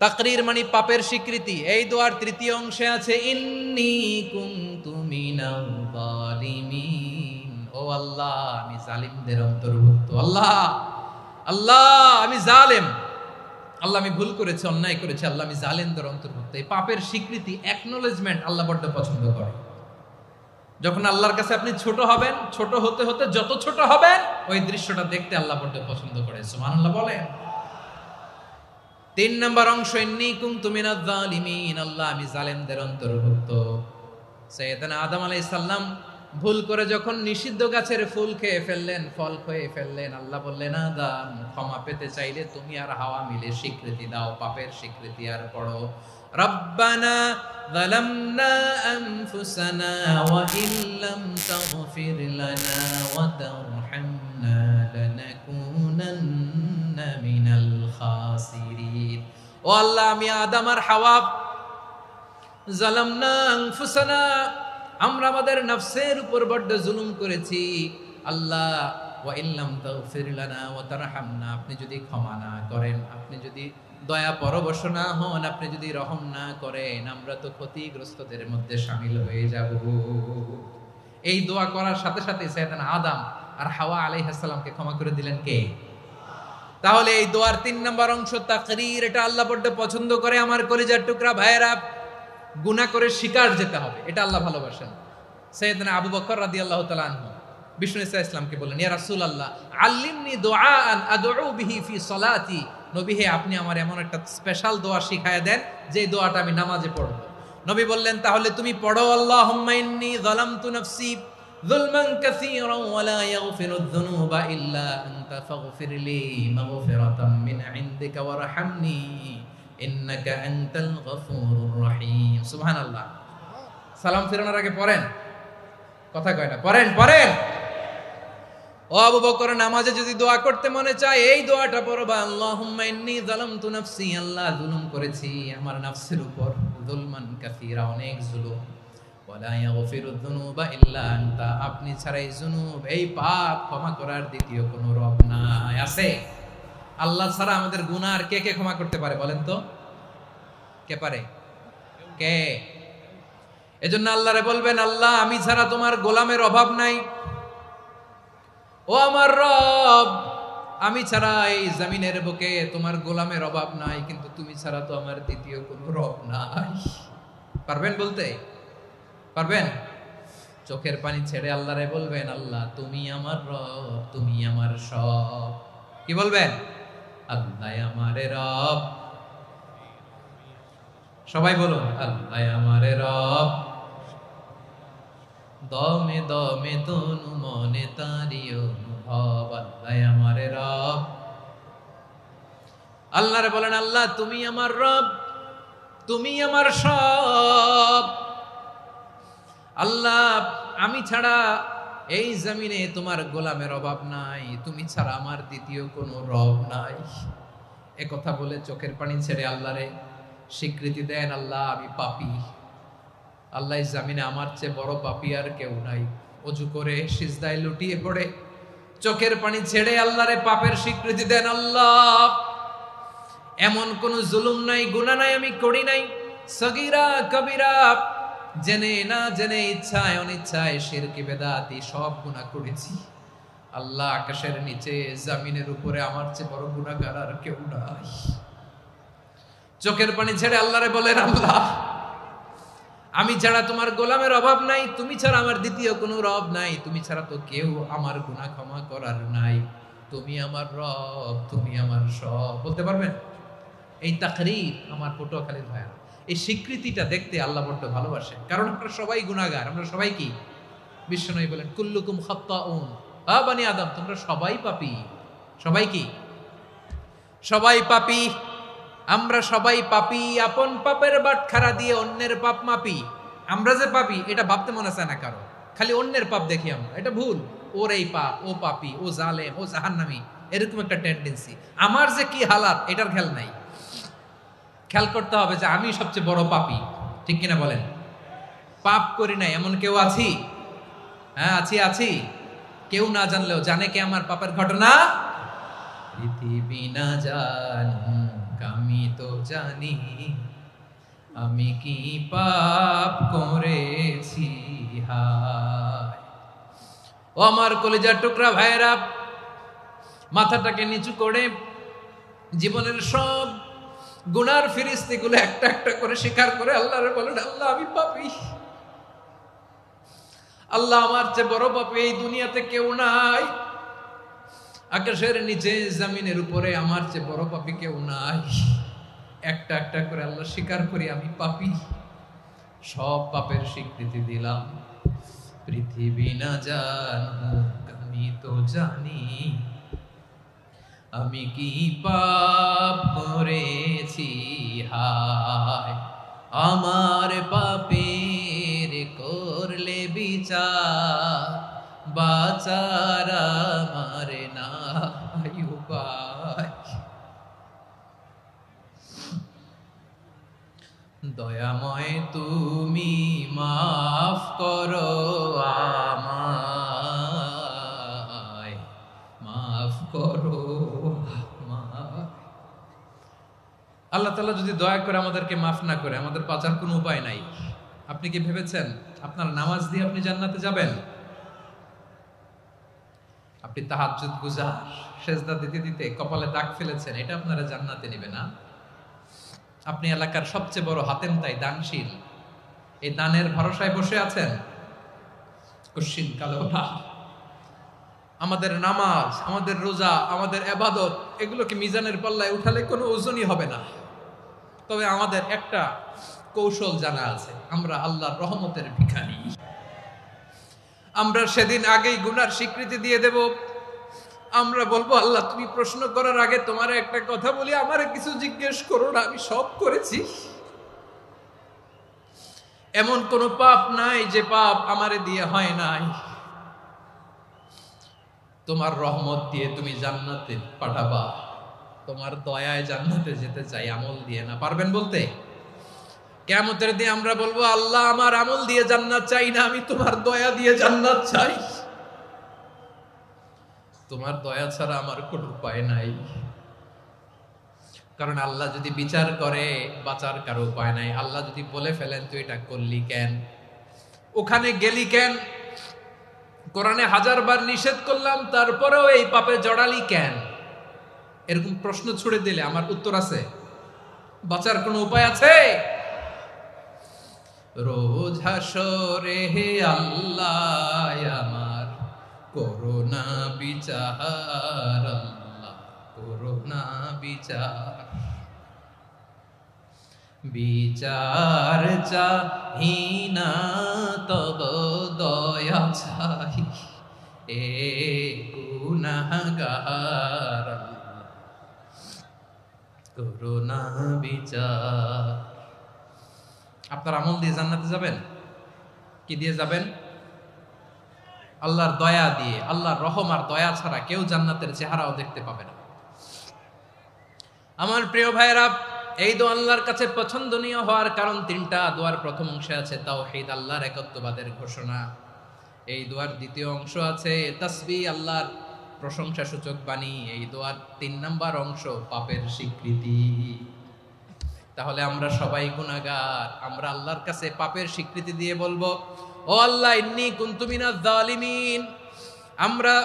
তাকরীর মানে পাপের স্বীকৃতি। এই দোয়ার তৃতীয় অংশে আছে ইন্নী কুনতু মিনাল জালিমিন, ও আল্লাহ আমি জালিমদের অন্তর্ভুক্ত। আল্লাহ আল্লাহ আমি জালেম, আল্লাহ আমি ভুল করেছি, অন্যায় করেছি, আল্লাহ আমি জালেমদের অন্তর্ভুক্ত। এই পাপের স্বীকৃতি, অ্যাকনোলেজমেন্ট আল্লাহ বড্ড পছন্দ করে। যখন আল্লাহর কাছে আপনি ছোট হবেন, ছোট হতে হতে যত ছোট হবেন ওই দৃশ্যটা দেখতে আল্লাহ বড্ড পছন্দ করে, সুবহানাল্লাহ বলেন। 3 নম্বর অংশ ইন্নী কুনতু মিনাজ জালিমিন, আল্লাহ আমি জালেমদের অন্তর্ভুক্ত। সাইয়েদনা আদম আলাইহিস সালাম ভুল করে যখন নিষিদ্ধ গাছের ফুল খেয়ে ফেললেন, ফল খেয়ে ফেললেন, আল্লাহ বললেন আদম ক্ষমা পেতে চাইলে তুমি আর হাওয়া মিলে স্বীকৃতি দাও, পাপের স্বীকৃতি আর পড়ো রব্বানা যালামনা আনফুসানা ওয়া ইল্লাম তাগফির লানা ওয়া তারহামনা লানাকুনান্না মিনাল খাসিরিন। ও আল্লাহ, আমি আদম আর হাওয়া যালামনা আনফুসানা, আমরা আমাদের নফসের উপর বড্ড জুলুম করেছি আল্লাহ। ওয়া ইল্লাম তাগফির লানা ওয়া তারহামনা, আপনি যদি ক্ষমা না করেন, আপনি যদি দয়া পরবশ না হন, আপনি যদি রহম না করেন, আমরা তো ক্ষতিগ্রস্তদের মধ্যে শামিল হয়ে যাব। এই দোয়া করার সাথে সাথে সাইয়েদনা আদম আর হাওয়া আলাইহিস সালামকে ক্ষমা করে দিলেন কে? তাহলে এই দোয়ার 3 নম্বর অংশ তাকরীর, এটা আল্লাহ বড্ড পছন্দ করে। আমার কলিজার টুকরা ভাইয়েরা, গুনাহ করে শিকার যেতে হবে, এটা আল্লাহ ভালোবাসেন। সাইয়েদনা আবু বকর রাদিয়াল্লাহু তাআলা আনহু বিষ্ণু ইসা ইসলামকে বললেন, ইয়া রাসূলুল্লাহ আল্লিমনি দুআআন আদউ বিহি ফি সলাতি, নবী হে আপনি আমার এমন একটা স্পেশাল দোয়া শিখায়া দেন যে দোয়াটা আমি নামাজে পড়ব। নবী বললেন, তাহলে তুমি পড়ো আল্লাহুম্মা ইন্নী যালামতু নাফসি যুলমান কাসীরান ওয়া লা ইয়াগফিরুয যুনুবা ইল্লা আনতা ফাগফিরলি মাগফিরাতাম মিন ইনদিকা ওয়ারহামনি ইন্নাকা আনতাল গফুরুর রহিম। সুবহানাল্লাহ। সালাম ফিরানোর আগে পড়েন, কথা কয় না, পড়েন পড়েন। ও আবু বকর, নামাজে যদি দোয়া করতে মনে চায় এই দোয়াটা পড়বা, আল্লাহুম্মা ইন্নী যালামতু নাফসি, আল্লাহ জুলুম করেছি আমার নফসের উপর, যুলমান কাসীরা, অনেক জুলুম, ওয়া লা ইয়াগফিরুয যুনুবা ইল্লা আনতা, আপনি ছাড়া এই জুনুব, এই পাপ ক্ষমা করার দ্বিতীয় কোনো রব নাই। আছে? আল্লাহ ছাড়া আমাদের গুনাহ আর কে কে ক্ষমা করতে পারে বলেন তো? কে পারে? কে? এজন্য আল্লাহরে বলবেন, আল্লাহ আমি ছাড়া তোমার গোলামের অভাব নাই, ও আমার রব আমি ছাড়া এই জমিনের বুকে তোমার গোলামের অভাব নাই, কিন্তু তুমি ছাড়া তো আমার দ্বিতীয় কোনো রব নাই। পারবেন বলতে? পারবেন? চোখের পানি ছেড়ে আল্লাহরে বলবেন, আল্লাহ তুমি আমার রব, তুমি আমার সব। কি বলবেন? আল্লাহ আমারে রব। সবাই বলুন, আল্লাহ আমারে রব, দমে দমে তনু মনে তারি অনুভব, আল্লাহ আমারে রব। আল্লাহরে বলেন, আল্লাহ তুমি আমার রব, তুমি আমার সব। আল্লাহ আমি ছাড়া এই জমিনে তোমার গোলামের অভাব নাই, তুমি ছাড়া আমার দ্বিতীয় কোনো রব নাই। এ কথা বলে চোখের পানি ছেড়ে আল্লাহরে স্বীকৃতি দেন, আল্লাহ আমি পাপী, আল্লাহ জামিনে আমার চেয়ে বড় পাপী আর কেউ নাই। অজু করে সিজদায় লুটিয়ে পড়ে চোখের পানি ছেড়ে আল্লাহরে পাপের স্বীকৃতি দেন, আল্লাহ এমন কোন জুলুম নাই, গুনাহ নাই আমি করি নাই, সগীরা কবিরা, জেনে না জেনে, ইচ্ছায় অনিচ্ছায়, শিরকি বেদাতি সব গুনাহ করেছি। আল্লাহ আকাশের নিচে জমিনের উপরে আমার চেয়ে বড় গুনাহগার আর কেউ নাই। চোখের পানি ছেড়ে আল্লাহরে বলেন, আল্লাহ আমি ছাড়া তোমার গোলামের অভাব নাই, তুমি ছাড়া আমার দ্বিতীয় কোনো রব নাই, তুমি ছাড়া তো কেউ আমার গুনাহ ক্ষমা করার নাই, তুমি আমার রব, তুমি আমার সব। বলতে পারবেন? এই তাকরীর আমার পটুয়াখালীর ভাইয়া, এই স্বীকৃতিটা দেখতে আল্লাহ বড্ড ভালোবাসে, কারণ আমরা সবাই গুনাহগার, আমরা সবাই কি? বিশ্বনবী বলেন, কুল্লুকুম খাত্তাউন, বানি আদম তোমরা সবাই পাপী। সবাই কি? সবাই পাপী। আমরা সবাই পাপী, আপন পাপের বাটখারা দিয়ে অন্যের পাপ মাপি। আমরা যে পাপী এটা ভাবতে মনে চায় না কারো, খালি অন্যের পাপ দেখি আমরা, এটা ভুল। ওর এই পাপ, ও পাপী, ও জালেম, ও জাহান্নামী, এরকম একটা টেন্ডেন্সি। আমার যে কি হালাত এটার খেয়াল নাই। খেয়াল করতে হবে যে আমি সবচেয়ে বড় পাপী, ঠিক কিনা বলেন? পাপ করি নাই এমন কেউ আছি? হ্যাঁ আছি, আছি। কেউ না জানলেও জানে কে আমার পাপের ঘটনা? পৃথিবী না জানুক আমি তো জানি, আমি কি পাপ করেছি হায়। ও আমার কলিজার টুকরা ভাইরা, মাথাটাকে নিচু করে জীবনের সব গুনার ফিরিস্তিগুলো একটা একটা করে স্বীকার করে আল্লাহরে বলেন, আল্লাহ আমি পাপী, আল্লাহ আমার চেয়ে বড় পাপী এই দুনিয়াতে কেউ নাই, আকাশের নিচে জমিনের উপরে আমার চেয়ে বড় পাপী কেউ নাই। একটা একটা করে আল্লাহ স্বীকার করি আমি পাপী, সব পাপের স্বীকৃতি দিলাম। পৃথিবী না জানুক আমি তো জানি আমি কি পাপ করেছি, হায় আমার পাপের করলে বিচার, বাঁচার আমার নাই উপায়। দয়াময় তুমি মাফ করো আমায়, মাফ করো আমায়। আল্লাহ তাআলা যদি দয়া করে আমাদেরকে মাফ না করে, আমাদের বাঁচার কোনো উপায় নাই। আপনি কি ভেবেছেন আপনার নামাজ দিয়ে আপনি জান্নাতে যাবেন? আপনি তাহাজ্জুদ গুজার, সেজদা দিতে দিতে কপালে দাগ ফেলেছেন, এটা আপনারা জান্নাতে নেবে না। আপনি এলাকার সবচেয়ে বড় হাতেম তাই দানশীল, এই দানের ভরসায় বসে আছেন, কশিন কালো না। আমাদের নামাজ, আমাদের রোজা, আমাদের ইবাদত, এগুলোকে মিজানের পাল্লায় উঠালে কোনো ওজনই হবে না। তবে আমাদের একটা কৌশল জানা আছে, আমরা আল্লাহর রহমতের ভিখারি। আমরা সেদিন আগেই গুনার স্বীকৃতি দিয়ে দেব। আমরা বলবো, আল্লাহ তুমি প্রশ্ন করার আগে তোমার একটা কথা বলি, আমারে কিছু জিজ্ঞেস করো না, আমি সব করেছি। এমন কোন পাপ নাই যে পাপ আমারে দিয়ে হয় নাই। তোমার রহমত দিয়ে তুমি জান্নাতে পাঠাবা, তোমার দয়ায় জান্নাতে যেতে চাই, আমল দিয়ে না। পারবেন বলতে? কিয়ামতের দিন আমরা বলবো, আল্লাহ আমার আমল দিয়ে জান্নাত চাই না, আমি তোমার দয়া দিয়ে জান্নাত চাই। তোমার দয়া ছাড়া আমার কোনো উপায় নাই। কারণ আল্লাহ যদি বিচার করে, বাঁচার কারো উপায় নাই। আল্লাহ যদি বলে ফেলেন তুই এটা করলি কেন, ওখানে গেলি কেন, কোরআনে 1000 বার নিষেধ করলাম তারপরেও এই পাপে জড়ালি কেন, এরকম প্রশ্ন ছুড়ে দিলে আমার উত্তর আছে? বাঁচার কোনো উপায় আছে? রোজ হাসরে হে আল্লাহ আমার করোনা বিচার, আল্লাহ করোনা বিচার। বিচার চাহি না তব দয়া চাই, এ গুনাহগার, আল্লাহ করোনা বিচার। আপনার আমল দিয়ে জান্নাতে যাবেন? কি দিয়ে যাবেন? আল্লাহর দয়া দিয়ে। আল্লাহর রহম আর দয়া ছাড়া কেউ জান্নাতের চেহারাও দেখতে পাবে না। আমার প্রিয় ভাইয়েরা, এই দোয়া আল্লাহর কাছে পছন্দনীয় হওয়ার কারণ তিনটা। দোয়ার প্রথম অংশে আছে তাওহীদ, আল্লাহর একত্ববাদের ঘোষণা। এই দোয়ার দ্বিতীয় অংশ আছে তাসবিহ, আল্লাহর প্রশংসা সূচক বাণী। এই দোয়ার 3 নাম্বার অংশ পাপের স্বীকৃতি। তাহলে আমরা সবাই গুনাহগার। আমরা আল্লাহর কাছে পাপের স্বীকৃতি দিয়ে বলবো, ও আল্লাহ ইন্নী কুনতু মিনাজ জালিমিন, আমরা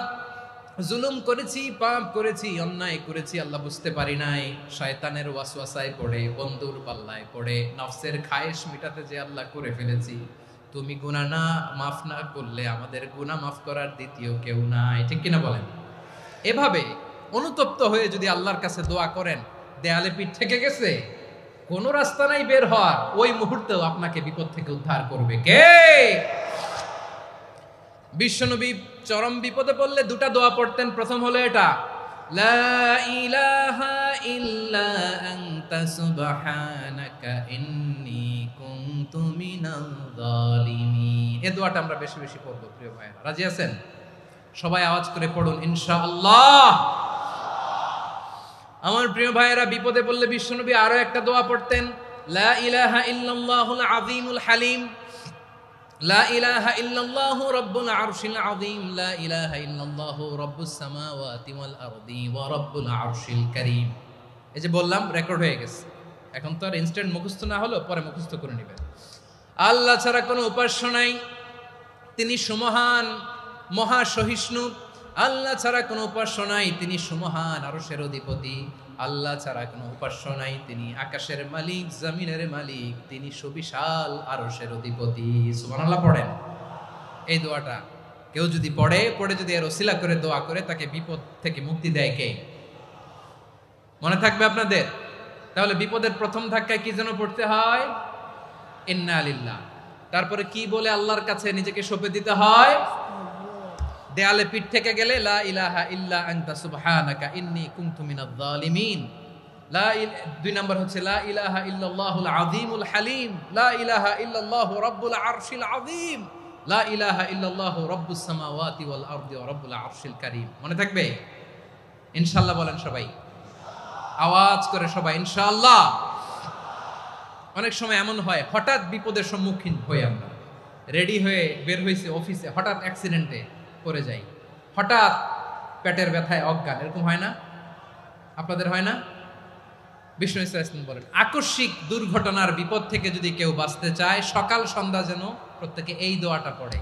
জুলুম করেছি, পাপ করেছি, অন্যায় করেছি, আল্লাহ বুঝতে পারি নাই। শয়তানের ওয়াসওয়াসায় পড়ে, বন্ধুর পাল্লায় পড়ে, নফসের খায়েশ মিটাতে যে আল্লাহ করে ফেলেছি। তুমি গুনাহ না মাফ না করলে আমাদের গুনাহ মাফ করার দ্বিতীয় কেউ নাই। ঠিক কিনা বলেন? এভাবে অনুতপ্ত হয়ে যদি আল্লাহর কাছে দোয়া করেন, দেয়ালে পিঠ থেকে গেছে, কোনো রাস্তা নাই বের হওয়ার, ওই মুহূর্তেও আপনাকে বিপদ থেকে উদ্ধার করবে কে? বিশ্বনবী চরম বিপদে পড়লে 2টা দোয়া পড়তেন। প্রথম হলো এটা, লা ইলাহা ইল্লা আনতা সুবহানাকা ইন্নী কুনতু মিনাল জালিমিন। এই দোয়াটা আমরা বেশি বেশি পড়ব প্রিয় ভাইরা। রাজি আছেন? সবাই আওয়াজ করে পড়ুন ইনশাআল্লাহ। আমার প্রিয় ভাইয়েরা, বিপদে পড়লে বিশ্বনবী আরো একটা দোয়া পড়তেন, লা ইলাহা ইল্লাল্লাহুল আযীমুল হালিম, লা ইলাহা ইল্লাল্লাহু রাব্বুল আরশিল আযীম, লা ইলাহা ইল্লাল্লাহু রাব্বুস সামাওয়াতি ওয়াল আরদি ওয়া রাব্বুল আরশিল কারীম। এই যে বললাম, রেকর্ড হয়ে গেছে। এখন তো আর ইনস্ট্যান্ট মুখস্থ না হলো, পরে মুখস্থ করে নেবেন। আল্লাহ ছাড়া কোনো উপাস্য নাই, তিনি সুমহান, মহা সহিষ্ণু। আল্লাহ ছাড়া কোনো উপাস্য নাই, তিনি সুমহান, আরশের অধিপতি। আল্লাহ ছাড়া কোনো উপাস্য নাই, তিনি আকাশের মালিক, জমিনের মালিক, তিনি সুবিশাল আরশের অধিপতি। সুবহানাল্লাহ পড়েন। এই দোয়াটা কেউ যদি পড়ে যদি এর ওসিলা করে দোয়া করে, তাকে বিপদ থেকে মুক্তি দেয় কে? মনে থাকবে আপনাদের? তাহলে বিপদের প্রথম ধাক্কায় কি যেন পড়তে হয়? ইন্না লিল্লাহ। তারপরে কি বলে আল্লাহর কাছে নিজেকে সঁপে দিতে হয়? দেয়ালে পিঠ থেকে গেলে লা ইলাহা ইল্লা আনতা সুবহানাকা ইন্নী কুনতু মিনাজ জালিমিন। দুই নাম্বার হচ্ছে লা ইলাহা ইল্লাল্লাহুল আযীমুল হালিম, লা ইলাহা ইল্লাল্লাহু রাব্বুল আরশিল আযীম, লা ইলাহা ইল্লাল্লাহু রাব্বুস সামাওয়াতি ওয়াল আরদি ওয়া রাব্বুল আরশিল কারীম। মনে থাকবে? ইনশাআল্লাহ বলেন সবাই, আওয়াজ করে সবাই ইনশাআল্লাহ। অনেক সময় এমন হয়, হঠাৎ বিপদের সম্মুখীন হই আমরা, রেডি হয়ে বের হয়েছে অফিসে, হঠাৎ অ্যাক্সিডেন্টে পড়ে যাই, হঠাৎ পেটের ব্যথায় অজ্ঞান, এরকম হয় না? আপনাদের হয় না? বিষ্ণু ইসলাম বলেন, আকস্মিক দুর্ঘটনার বিপদ থেকে যদি কেউ বাঁচতে চায়, সকাল সন্ধ্যা যেন প্রত্যেকে এই দোয়াটা পড়ে।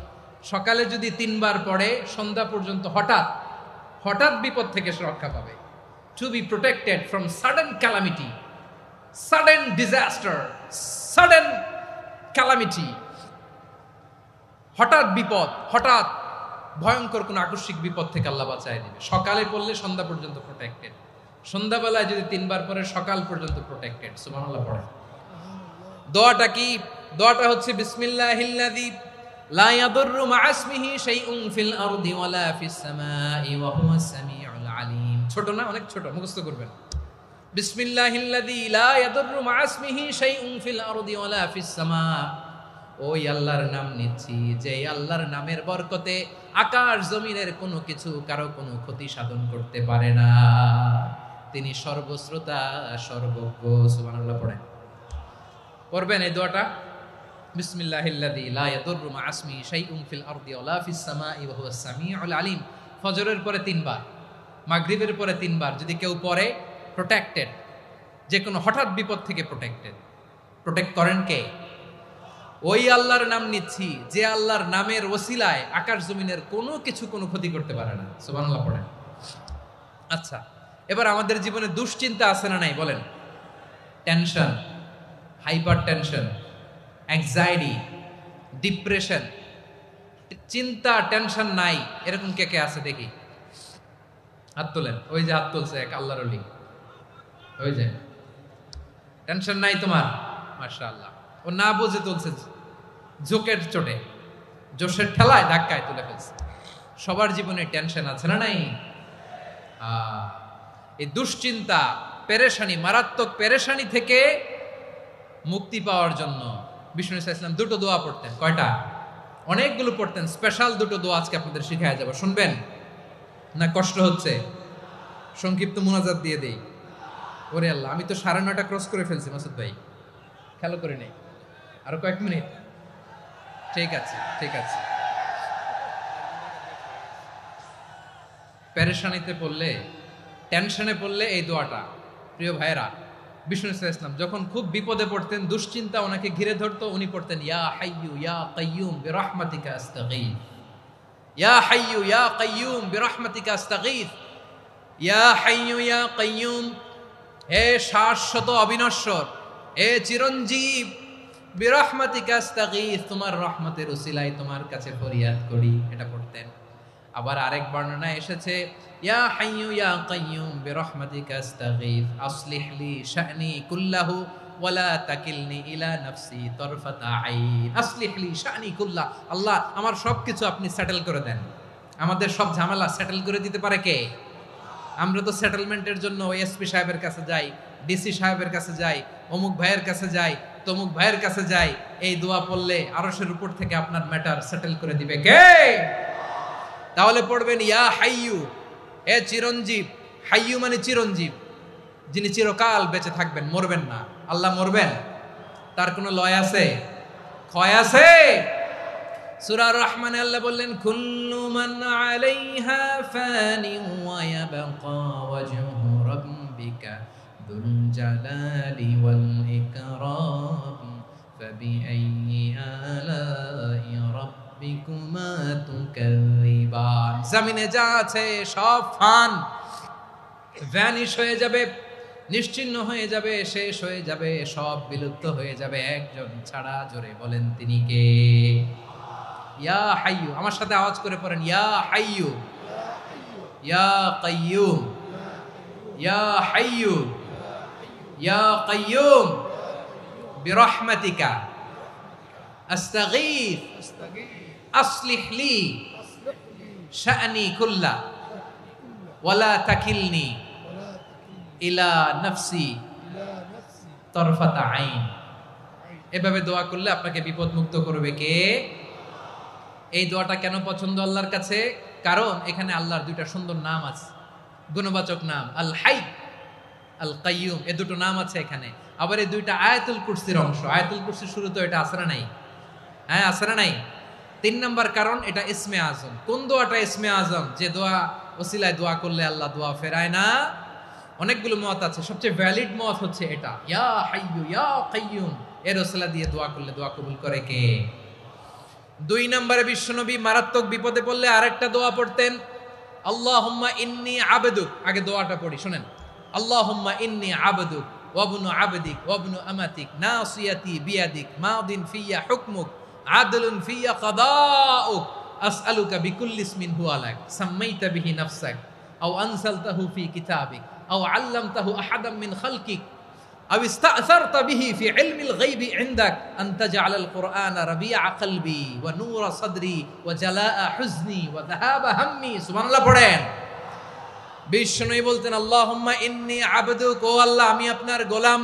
সকালে যদি 3 বার পড়ে, সন্ধ্যা পর্যন্ত হঠাৎ হঠাৎ বিপদ থেকে সে রক্ষা পাবে। To be protected from sudden calamity, sudden disaster, sudden calamity, হঠাৎ বিপদ, হঠাৎ ভয়ঙ্কর কোন আকস্মিক বিপদ থেকে আল্লাহ বাঁচায় দিবে। সকালে পড়লে সন্ধ্যা পর্যন্ত প্রোটেক্টেড, সন্ধ্যাবেলায় যদি 3 বার পরে সকাল পর্যন্ত প্রোটেক্টেড। সুবহানাল্লাহ পড়ে। দোয়াটা কি? দোয়াটা হচ্ছে বিসমিল্লাহিল্লাযী লা ইয়াদুররু মা ইসমিহি শাইউন ফিল আরদি ওয়ালা ফিস সামাই ওয়া হুয়াস সামিউল আলিম। ছোট না? অনেক ছোট, মুখস্থ করবেন। বিসমিল্লাহিল্লাযী লা ইয়াদুররু মা ইসমিহি শাইউন ফিল আরদি ওয়ালা ফিস সামা। ওই আল্লাহর নাম নিচ্ছি যে আল্লাহর নামের বরকতে আকাশ জমিনের কোনো কিছু কারো কোনো ক্ষতি সাধন করতে পারে না। তিনি সর্বশ্রোতা, সর্বজ্ঞ। সুবহানাল্লাহ পড়েন। পড়বেন এই দোয়াটা, বিসমিল্লাহিল্লাযী লা ইয়াদুররু মা ইসমিহি শাইউন ফিল আরদি ওয়ালা ফিস সামাই ওয়া হুয়াস সামিউল আলিম। ফজরের পরে 3 বার, মাগরিবের পরে 3 বার যদি কেউ পড়ে, প্রোটেক্টেড, যে কোনো হঠাৎ বিপদ থেকে প্রোটেক্টেড। প্রোটেক্ট করেন কে? ওই আল্লাহর নাম নিচ্ছি যে আল্লাহর নামের ওসিলায় আকাশ জমিনের কোনো কিছু কোনো ক্ষতি করতে পারে না। সুবহানাল্লাহ পড়েন। আচ্ছা, এবার আমাদের জীবনে দুশ্চিন্তা আছে না নাই বলেন? Tension, hyper tension, anxiety, depression, চিন্তা, টেনশন নাই এরকম কে কে আছে দেখি? হাত তোলেন। ওই যে হাত তুলছে এক আল্লাহর ওলি, ওই যে। টেনশন নাই তোমার? মাশাআল্লাহ। ও না বুঝে তুলছে, জোকের চোটে, জোশের ঠেলায় ধাক্কায় তুলে ফেলছে। সবার জীবনে টেনশন আছে না নাই? এই দুশ্চিন্তা, পেরেশানি, মারাত্মক পেরেশানি থেকে মুক্তি পাওয়ার জন্য বিষ্ণু ইসলাম 2টো দোয়া পড়তেন। কয়টা? অনেকগুলো পড়তেন। স্পেশাল 2টো দোয়া আজকে আপনাদের শিখায়া যাব, শুনবেন না? কষ্ট হচ্ছে? সংক্ষিপ্ত মুনাজাত দিয়ে দেই। ওরে আল্লাহ, আমি তো 9:30 ক্রস করে ফেলছি মাসুদ ভাই, খেয়াল করে নেই। আরো কয়েক মিনিট? ঠিক আছে, ঠিক আছে। পেরেশানিতে পড়লে, টেনশনে পড়লে এই দোয়াটা, প্রিয় ভাইরা, বিষ্ণু ইসলাম যখন খুব বিপদে পড়তেন, দুশ্চিন্তা ওনাকে ঘিরে ধরতো, উনি পড়তেন ইয়া হাইয়ু ইয়া কাইয়ুম বিরহমাতিকা আস্তাগীথ, ইয়া হাইয়ু ইয়া কাইয়ুম বিরহমাতিকা আস্তাগীথ, ইয়া হাইয়ু ইয়া কাইয়ুম, হে শাশ্বত অবিনশ্বর, হে চিরঞ্জীব, বিরহমাতিকা আস্তাগীথ, তোমার রহমতের উসিলায় তোমার কাছে ফরিয়াদ করি। এটা পড়তেন। আবার আরেক বর্ণনায় এসেছে ইয়া হাইয়ু ইয়া কাইয়ুম বিরহমাতিকা আস্তাগীথ আসলিহ লি শা'নি কুল্লাহু ওয়ালা তাকিলনি ইলা নাফসি তারফাতা আইন। আসলিহ লি শা'নি কুল্লাহ, আল্লাহ আমার সবকিছু আপনি সেটেল করে দেন। আমাদের সব ঝামেলা সেটেল করে দিতে পারে কে? আমরা তো সেটেলমেন্টের জন্য এসপি সাহেবের কাছে যাই, ডিসি সাহেবের কাছে যাই, অমুক ভাইয়ের কাছে যাই, তমুক ভাইয়ের কাছে যাই। এই দোয়া পড়লে আরশের উপর থেকে আপনার ম্যাটার সেটেল করে দিবে কে? তাহলে পড়বেন ইয়া হাইয়ু, এ চিরঞ্জীব। হাইয়ু মানে চিরঞ্জীব, যিনি চিরকাল বেঁচে থাকবেন, মরবেন না। আল্লাহ মরবেন? তার কোনো লয় আছে? ক্ষয় আছে? সূরা রহমানে আল্লাহ বললেন কুল্লু মান আলাইহা ফানি ওয়া ইয়াবকা ওয়াজহু রাব্বিকা যুল জালালি ওয়াল ইকরাম ফাবিআইয়ি আলাই রাব্বিকুমা তুকাযিবান। জমিনে যা আছে সব ফান, ভ্যানিশ হয়ে যাবে, নিশ্চিহ্ন হয়ে যাবে, শেষ হয়ে যাবে, সব বিলুপ্ত হয়ে যাবে, একজন ছাড়া। জোরে বলেন তিনি কে? ইয়া হাইয়ু। আমার সাথে আওয়াজ করে পড়েন ইয়া হাইয়ু ইয়া কাইয়ুম ইয়া হাইয়ু ইয়া কাইয়ুম বিরহমাতিকা আস্তাগীথ আসলিহ লি শা'নি কুল্লা ওয়ালা তাকিলনি ইলা নাফসি তরফাতা আইন। এভাবে দোয়া করলে আপনাকে বিপদ মুক্ত করবে কে? এই দোয়াটা কেন পছন্দ আল্লাহর কাছে? কারণ এখানে আল্লাহর দুইটা সুন্দর নাম আছে, গুণবাচক নাম, আল হাই, আল কাইয়ুম, এই দুটো নাম আছে এখানে। আবার এই দুইটা আয়াতুল কুরসির অংশ। আয়াতুল কুরসির শুরুতে এটা আছে না নাই? হ্যাঁ, আছে না নাই? 3 নাম্বার কারণ এটা ইসমে আজম। কোন দোয়াটা ইসমে আজম? যে দোয়া ওসিলায় দোয়া করলে আল্লাহ দোয়া ফেরায় না। অনেকগুলো মত আছে, সবচেয়ে ভ্যালিড মত হচ্ছে এটা, ইয়া হাইয়ু ইয়া কাইয়ুম, এর ওসিলা দিয়ে দোয়া করলে দোয়া কবুল করে কে? 2 নম্বরে বিশ্বনবী মারাত্মক বিপদে পড়লে আরেকটা দোয়া পড়তেন, আল্লাহুম্মা ইন্নী আবদুক। আগে দোয়াটা পড়ি, শুনেন। আল্লাহুম্মা ইন্নী আবদুক ওয়া ইবনু আবদিক ওয়া ইবনু আমাতিক নাসিয়াতি বিয়াদিক মাদিন ফিয়া হুকমুক আদলুন ফিয়া কাদাউক আসআলুকা বিকুল্লি ইসমিন হুয়া লাক সাম্মাইতা বিহি নাফসাক আও আনসালতাহু ফি কিতাবিক আও আল্লামতাহু আহাদাম মিন খালকিক আও ইস্তা'সারতা বিহি ফি ইলমিল গায়বি ইনদাক আন তাজআলাল কুরআনা রাবিআ কলবি ওয়া নূরা সাদরি ওয়া জালাআ হুজনি ওয়া যাহাবা হাম্মি। সুবহানাল্লাহ পড়েন। বিষ্ণুই বলতেন, আল্লাহুম্মা ইন্নী আবদুক, ও আল্লাহ আমি আপনার গোলাম,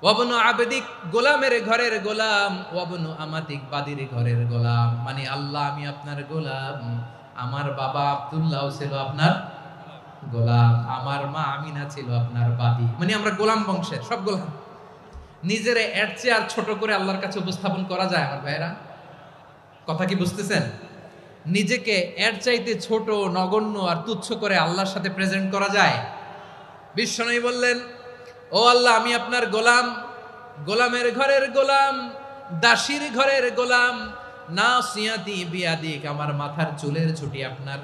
ওয়া ইবনু আবদিক, গোলামের ঘরের গোলাম, ওয়া ইবনু আমাতিক, বাদির ঘরের গোলাম। মানে আল্লাহ আমি আপনার গোলাম, আমার বাবা আব্দুল্লাহ ছিল আপনার গোলাম, আমার মা আমিনা ছিল আপনার বাদী। মানে আমরা গোলাম বংশের, সব গোলাম। নিজের এর চেয়ে আর ছোট করে আল্লাহর কাছে উপস্থাপন করা যায় আমার ভাইরা? কথা কি বুঝতেছেন? নিজেকে এর চাইতে ছোট, নগণ্য আর তুচ্ছ করে আল্লাহর সাথে প্রেজেন্ট করা যায়? বিশ্বনবী বললেন, ও আল্লাহ আমি আপনার গোলাম, গোলামের ঘরের গোলাম, দাসীর ঘরের গোলাম, নাসিয়াতি বিয়াদিক, আমার মাথার চুলের ছুটি আপনার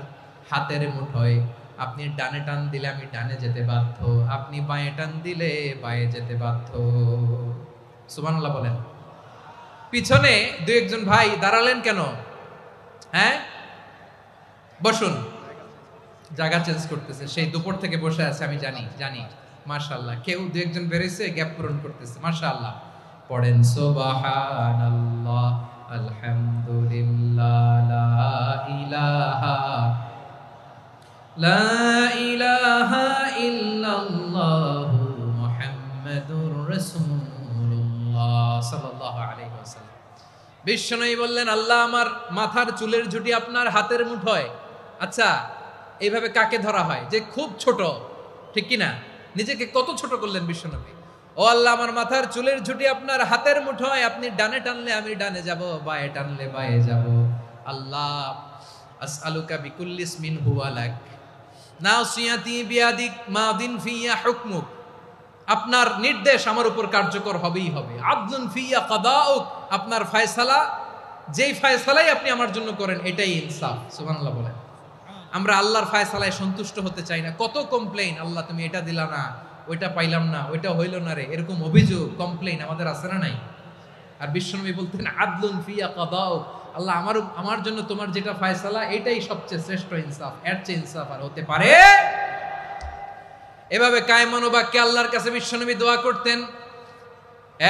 হাতের মুঠোয়, আপনি ডানে টান দিলে আমি ডানে যেতে বাধ্য, আপনি বাঁয়ে টান দিলে বাঁয়ে যেতে বাধ্য। সুবহানাল্লাহ বলেন। পিছনে 2-1 ভাই দাঁড়ালেন কেন? হ্যাঁ, বসুন। জায়গা চেঞ্জ করতেছে, সেই দুপুর থেকে বসে আছে, আমি জানি। মাশাআল্লাহ, কেউ 2-1 বেরিয়েছে, গ্যাপ পূরণ করতেছে। মাশাআল্লাহ। পড়েন সুবহানাল্লাহ, আলহামদুলিল্লাহ, লা ইলাহা ইল্লাল্লাহু মুহাম্মাদুর রাসূলুল্লাহ সাল্লাল্লাহু আলাইহি ওয়াসাল্লাম। বিশ্বনবী বললেন, আল্লাহ আমার মাথার চুলের ঝুঁটি আপনার হাতের মুঠোয়। আচ্ছা, এইভাবে কাকে ধরা হয়? যে খুব ছোট, ঠিক কি না? নিজেকে কত ছোট করলেন বিশ্বনবী। ও আল্লাহ আমার মাথার চুলের ঝুঁটি আপনার হাতের মুঠোয়, আপনি ডানে টানলে আমি ডানে যাব, বাঁয়ে টানলে বাঁয়ে যাব। আল্লাহ আসআলুকা বিকুল্লি ইসমিন হুয়া লাক নাসিয়াতি বিয়াদিক মাদিন ফিয়া হুকমুক, আপনার নির্দেশ আমার উপর কার্যকর হবেই হবে। আদলুন ফিয়া কাদাউক, আপনার ফয়সালা, যেই ফয়সালাই আপনি আমার জন্য করেন এটাই ইনসাফ। সুবহানাল্লাহ বলেন। আমরা আল্লাহর ফয়সালায় সন্তুষ্ট হতে চাই না। কত কমপ্লেইন, আল্লাহ তুমি এটা দিলা না, ওইটা পাইলাম না, ওইটা হইল না রে, এরকম অভিযোগ, কমপ্লেইন আমাদের আছে না নাই? আর বিশ্বনবী বলতেন, আদলুন ফিয়া কাদাউক, আল্লাহ আমার জন্য তোমার যেটা ফয়সালা এটাই সবচেয়ে শ্রেষ্ঠ ইনসাফ, এর চেয়ে ইনসাফ আর হতে পারে? এভাবে কায়মান বাক্যে আল্লাহর কাছে বিশ্বনবী দোয়া করতেন।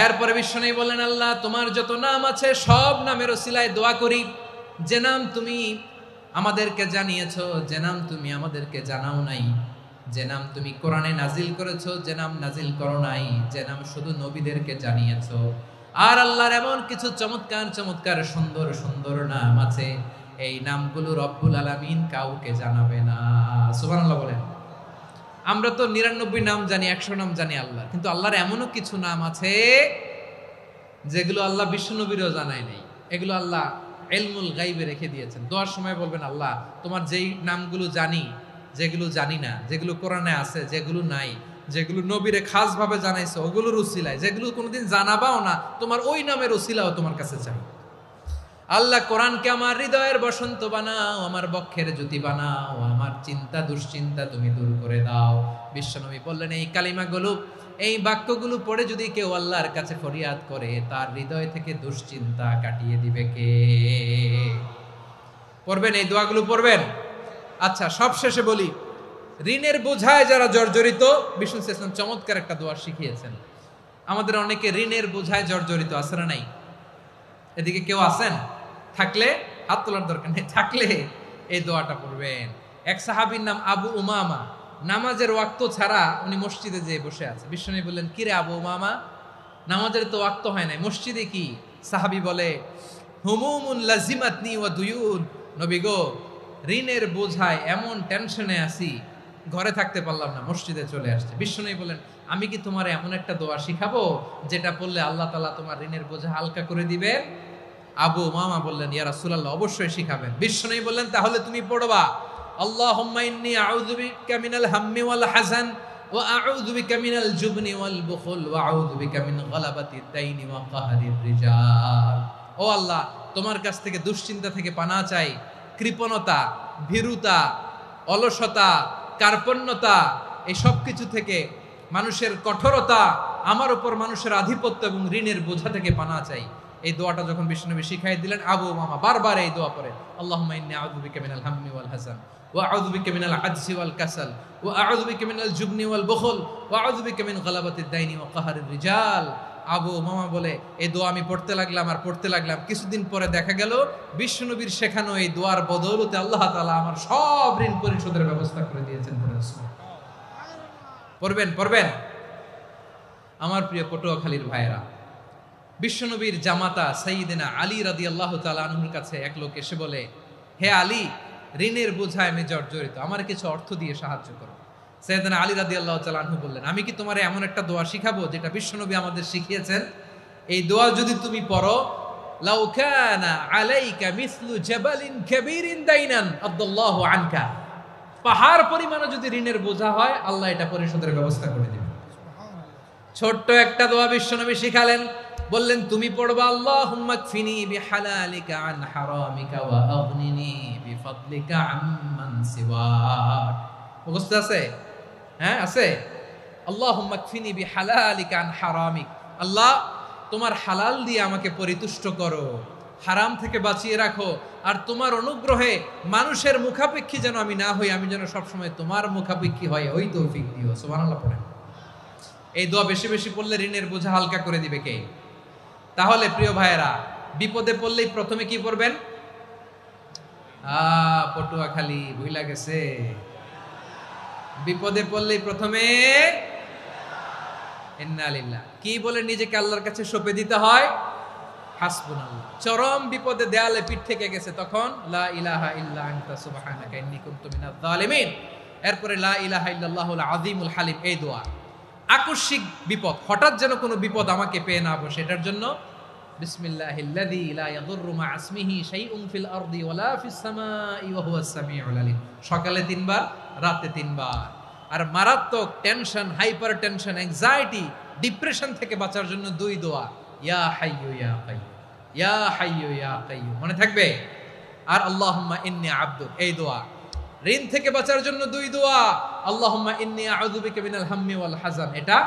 এরপরে বিশ্বনবী বললেন, আল্লাহ তোমার যত নাম আছে সব নামের ওসিলায় দোয়া করি, যে নাম তুমি আমাদেরকে জানিয়েছো, যে নাম তুমি আমাদেরকে জানাও নাই, যে নাম তুমি কোরআনে নাজিল করেছো, যে নাম নাজিল করো নাই, যে নাম শুধু নবীদেরকে জানিয়েছো। আর আল্লাহর এমন কিছু চমৎকার চমৎকার সুন্দর সুন্দর নাম আছে, এই নামগুলো রব্বুল আলামিন কাউকে জানাবে না। সুবহানাল্লাহ বলেন। আমরা তো 99 নাম জানি, 100 নাম জানি আল্লাহ, কিন্তু আল্লাহর এমনও কিছু নাম আছে যেগুলো আল্লাহ বিশ্বনবীরও জানায় নাই। এগুলো আল্লাহ ইলমুল গায়বে রেখে দিয়েছেন। দোয়ার সময় বলবেন, আল্লাহ তোমার যেই নামগুলো জানি, যেগুলো জানি না, যেগুলো কোরআনে আছে, যেগুলো নাই, যেগুলো নবীরে খাস ভাবে জানাইছো ওগুলোর উসিলায়, যেগুলো কোনোদিন জানাবাও না, তোমার ওই নামের উসিলাও তোমার কাছে চাই। আল্লাহ কোরআনকে আমার হৃদয়ের বসন্ত বানাও, আমার বক্ষের জ্যোতি বানাও, আমার চিন্তা দুশ্চিন্তা তুমি দূর করে দাও। বিশ্বনবী বললেন, এই কালিমাগুলো, এই বাক্যগুলো পড়ে যদি কেউ আল্লাহর কাছে ফরিয়াদ করে, তার হৃদয় থেকে দুশ্চিন্তা কাটিয়ে দিবে কে? পড়বেন, এই দোয়াগুলো পড়বেন। আচ্ছা, সব শেষে বলি, ঋণের বোঝায় যারা জর্জরিত, বিষ্ণু ইসলাম চমৎকার একটা দোয়া শিখিয়েছেন। আমাদের অনেকে ঋণের বোঝায় জর্জরিত, আছে না নাই? এদিকে কেউ আছেন? থাকলে হাত তোলার দরকার নেই, থাকলে এই দোয়াটা পড়বেন। এক সাহাবীর নাম আবু উমামা, নামাজের ওয়াক্ত ছাড়া উনি মসজিদে যেয়ে বসে আছে। বিশ্বনবী বললেন, কি রে আবু উমামা, নামাজের তো ওয়াক্ত হয় নাই, মসজিদে কি? সাহাবী বলে, হুমুমুন লাজিমাতনি ওয়া দুয়ুন, নবী গো, ঋণের বোঝায় এমন টেনশনে আছি, ঘরে থাকতে পারলাম না, মসজিদে চলে আসছে। বিশ্বনবী বলেন, আমি কি তোমার এমন একটা দোয়া শিখাবো যেটা পড়লে আল্লাহ তাআলা তোমার ঋণের বোঝা হালকা করে দিবে? আবু উমামা বললেন, ইয়া রাসূলুল্লাহ, অবশ্যই শিখাবেন। বিশ্বনবী বললেন, তাহলে তুমি পড়বা, আল্লাহুম্মা ইন্নী আউযু বিকা মিনাল হাম্মি ওয়াল হাযান ওয়া আউযু বিকা মিনাল জুবনি ওয়াল বুখল ওয়া আউযু বিকা মিন গালাবাতিদ দাইনি ওয়া কাহরির রিজাল। ও আল্লাহ, তোমার কাছ থেকে দুশ্চিন্তা থেকে পানাহ চাই, কৃপণতা, ভীরুতা, অলসতা, কার্পণ্যতা, এই সব কিছু থেকে, মানুষের কঠোরতা, আমার উপর মানুষের আধিপত্য এবং ঋণের বোঝা থেকে পানাহ চাই। এই দোয়াটা যখন বিশ্বনবী শিখাই দিলেন, আবু উমামা বারবার এই দোয়া পড়ে, আল্লাহুম্মা ইন্নী আউযু বিকা মিনাল হাম্মি ওয়াল হাযান ওয়া আউযু বিকা মিনাল আজজি ওয়াল কাসাল ওয়া আউযু বিকা মিনাল জুবনি ওয়াল বুখল ওয়া আউযু বিকা মিন গালাবাতিদ দাইনি ওয়া কাহরির রিজাল। আবু উমামা বলে, এই দোয়া আমি পড়তে লাগলাম আর পড়তে লাগলাম, কিছুদিন পরে দেখা গেল বিশ্বনবীর শেখানো এই দোয়ার বদৌলতে আল্লাহ তাআলা আমার সব ঋণ পরিশোধের ব্যবস্থা করে দিয়েছেন। পড়বেন পড়বেন। আমার প্রিয় পটুয়াখালীর ভাইয়েরা, বিশ্বনবীর জামাতা সাইয়্যিদিনা আলী রাদিয়াল্লাহু তাআলা আনহুর কাছে এক লোক এসে বলে, হে আলী, ঋণের বোঝায় আমি জর্জরিত, আমার কিছু অর্থ দিয়ে সাহায্য করো। সাইয়্যিদিনা আলী রাদিয়াল্লাহু তাআলা আনহু বললেন, আমি কি তোমারে এমন একটা দোয়া শিখাবো যেটা বিশ্বনবী আমাদের শিখিয়েছেন? এই দোয়া যদি তুমি পড়ো, লাউ কানা আলাইকা মিসলু জাবালিন কাবীরিন দাইনান আদাল্লাহু আনকা, পাহাড় পরিমাণে যদি ঋণের বোঝা হয়, আল্লাহ এটা পরিশোধের ব্যবস্থা করে দিবেন। ছোট্ট একটা দোয়া বিশ্বনবী শিখালেন, বললেন, তুমি পড়বা, আল্লাহুম্মা কফিনি বিহালালিকা আন হারামিকা ওয়া আগনিনি বিফাদলিকা আম্মান সিওয়াক। মুখস্থ আছে? হ্যাঁ, আছে। আল্লাহুম্মা কফিনি বিহালালিকা আন হারামিক, আল্লাহ তোমার হালাল দিয়ে আমাকে পরিতুষ্ট করো, হারাম থেকে বাঁচিয়ে রাখো, আর তোমার অনুগ্রহে মানুষের মুখাপেক্ষী যেন আমি না হই, আমি যেন সবসময় তোমার মুখাপেক্ষী হয়, ওই তৌফিক দিও। সুবহানাল্লাহ পড়েন। এই দোয়া বেশি বেশি পড়লে ঋণের বোঝা হালকা করে দিবে কে? তাহলে প্রিয় ভাইয়েরা, বিপদে পড়লেই প্রথমে কি পড়বেন? পটুয়াখালী ভুইলা গেছে, বিপদে পড়লেই প্রথমে ইন্না লিল্লাহ কি বলে নিজেকে আল্লাহর কাছে সঁপে দিতে হয়? হাসবুনাল্লাহ। চরম বিপদে দেয়ালে পিঠ থেকে গেছে, তখন লা ইলাহা ইল্লা আনতা সুবহানাকা ইন্নী কুনতু মিনাজ জালিমিন। এরপরে লা ইলাহা ইল্লাল্লাহুল আযীমুল হালিম, এই দোয়া। আকস্মিক বিপদ, হঠাৎ যেন কোনো বিপদ আমাকে পেয়ে না বসে, এটার জন্য বিসমিল্লাহিল্লাযী লা ইয়াদুররু মা ইসমিহি শাইউন ফিল আরদি ওয়ালা ফিস সামাই ওয়া হুয়াস সামিউল আলিম। সকালে 3 বার, রাতে 3 বার। আর মারাত্মক tension, hyper tension, anxiety, depression থেকে বাঁচার জন্য 2 দোয়া, ইয়া হাইয়্যু ইয়া কাইয়্যুম, ইয়া হাইয়্যু ইয়া কাইয়্যুম, মনে থাকবে? আর আল্লাহুম্মা ইন্নী আবদুক, এই দোয়া। ঋণ থেকে বাঁচার জন্য 2 দোয়া, আল্লাহুম্মা ইন্নী আউযু বিকা মিনাল হাম্মি ওয়াল হাযান, এটা।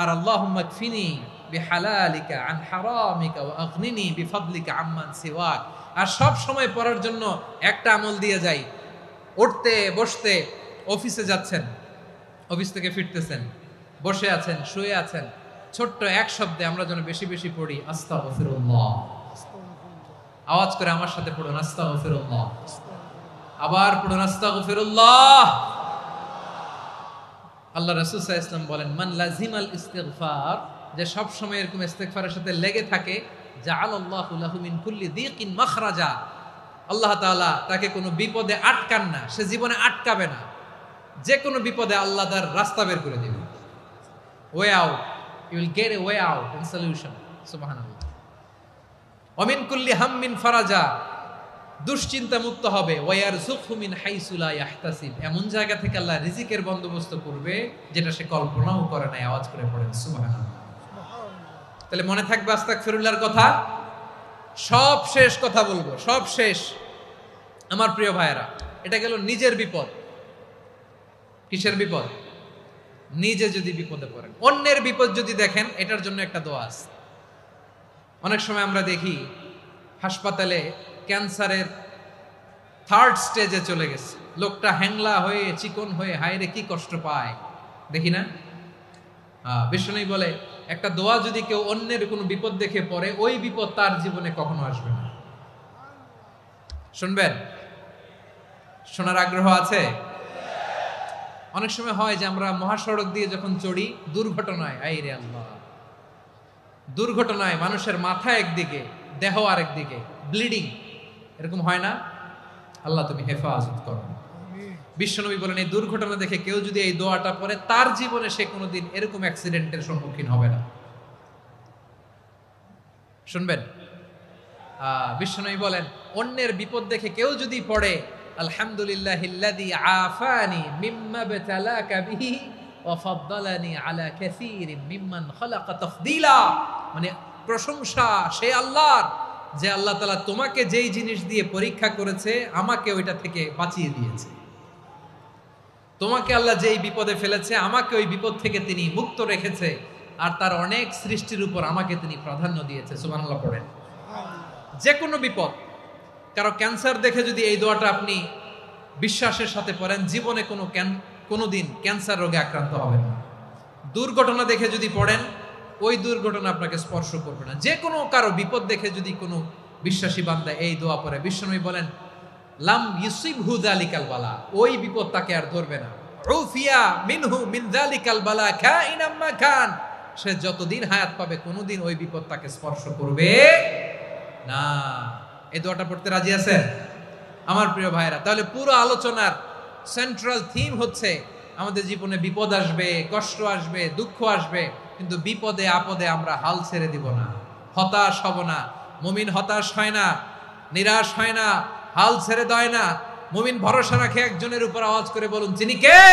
আর আল্লাহুম্মা কফিনি বিহালালিকা আন হারামিকা ওয়া আগনিনি বিফাদলিকা আম্মান সিওয়াক। আর সব সময় পড়ার জন্য একটা আমল দিয়ে যাই, উঠতে বসতে, অফিসে যাচ্ছেন, অফিস থেকে ফিরতেছেন, বসে আছেন, শুয়ে আছেন, ছোট্ট এক শব্দে আমরা যেন বেশি বেশি পড়ি, আস্তাগফিরুল্লাহ। আওয়াজ করে আমার সাথে পড়ুন, আস্তাগফিরুল্লাহ। আবার পড়ুন, আস্তাগফিরুল্লাহ। আল্লাহ রাসূল সাল্লাল্লাহু আলাইহি ওয়াসাল্লাম বলেন, মান লাজিমাল ইস্তিগফার, যে সব সময় এরকম ইস্তিগফারের সাথে লেগে থাকে, জাআলাল্লাহু লাহু মিন কুল্লি যিকিন মাখরাজা, আল্লাহ তাআলা তাকে কোনো বিপদে আটকান না, সে জীবনে আটকাবে না, যে কোনো বিপদে আল্লাহ তার রাস্তা বের করে দিবে। Way out, you will get a way out and solution. সুবহানাল্লাহ। ওয়া মিন কুল্লি হাম্মিন ফারাজা, দুশ্চিন্তা মুক্ত হবে। ওয়ারযুকহু মিন হাইসু লা ইয়াহতাসিব, এমন জায়গা থেকে আল্লাহ রিজিকের বন্দোবস্ত করবে যেটা সে কল্পনাও করে নাই। আওয়াজ করে পড়েন সুবহানাল্লাহ। তাহলে মনে থাকবে আস্তাগফিরুল্লাহর কথা। সব শেষ কথা বলবো, সব শেষ। আমার প্রিয় ভাইয়েরা, এটা গেল নিজের বিপদ। কিসের বিপদ? নিজে যদি বিপদে পড়েন। অন্যের বিপদ যদি দেখেন, এটার জন্য একটা দোয়া আছে। অনেক সময় আমরা দেখি হাসপাতালে ক্যান্সারের 3rd স্টেজে চলে গেছে, লোকটা হ্যাংলা হয়ে, চিকন হয়ে, হায়রে কি কষ্ট পায়, দেখি না? বিষ্ণু বলে একটা দোয়া যদি কেউ অন্যের কোনো বিপদ দেখে পড়ে, ওই বিপদ তার জীবনে কখনো আসবে না। শুনবেন? শোনার আগ্রহ আছে? অনেক সময় হয় যে আমরা মহাসড়ক দিয়ে যখন চড়ি, দুর্ঘটনায়, আইরে আল্লাহ, দুর্ঘটনায় মানুষের মাথা একদিকে, দেহ আরেকদিকে, ব্লিডিং, এরকম হয় না? আল্লাহ তুমি হেফাজত করো। বিশ্বনবী বলেন এই দুর্ঘটনা দেখে কেউ যদি এই দোয়াটা পড়ে, তার জীবনে সে কোনোদিন এরকম অ্যাক্সিডেন্টের সম্মুখীন হবে না। শুনবেন? বিশ্বনবী বলেন অন্যের বিপদ দেখে কেউ যদি পড়ে, আলহামদুলিল্লাহিল্লাযী আফানি মিম্মা বতালাকা বিহি ওয়া ফাদ্দালানি আলা কাসীরিম মিম্মান খালাকা তাফদীলা, মানে প্রশংসা সে আল্লাহর, যে আল্লাহ তাআলা তোমাকে যেই জিনিস দিয়ে পরীক্ষা করেছে আমাকে ওইটা থেকে বাঁচিয়ে দিয়েছে। তোমাকে আল্লাহ যেই বিপদে ফেলেছে আমাকে ওই বিপদ থেকে তিনি মুক্ত রেখেছে, আর তার অনেক সৃষ্টির উপর আমাকে তিনি প্রাধান্য দিয়েছে। সুবহানাল্লাহ পড়েন। যে কোনো বিপদ, কারো ক্যান্সার দেখে যদি এই দোয়াটা আপনি বিশ্বাসের সাথে পড়েন, জীবনে কোনোদিন ক্যান্সার রোগে আক্রান্ত হবেন না। দুর্ঘটনা দেখে যদি পড়েন, ওই দুর্ঘটনা আপনাকে স্পর্শ করবে না। যে কোনো কারো বিপদ দেখে যদি কোনো বিশ্বাসী বান্দা এই দোয়া পড়ে, বিশ্বনবী বলেন লাম ইউসিবহু যালিকাল বালা, ওই বিপদ তাকে আর ধরবে না। উফিয়া মিনহু মিন যালিকাল বালা কাইনাম মা কান, সে যতদিন হায়াত পাবে কোনোদিন ওই বিপদ তাকে স্পর্শ করবে না। এই দোয়াটা পড়তে রাজি আছেন আমার প্রিয় ভাইরা? তাহলে পুরো আলোচনার সেন্ট্রাল থিম হচ্ছে আমাদের জীবনে বিপদ আসবে, কষ্ট আসবে, দুঃখ আসবে, কিন্তু বিপদে আপদে আমরা হাল ছেড়ে দিব না, হতাশ হব না। মুমিন হতাশ হয় না, নিরাশ হয় না, হাল ছেড়ে দেয় না। মুমিন ভরসা রাখে একজনের উপর। আওয়াজ করে বলুন যিনি কে?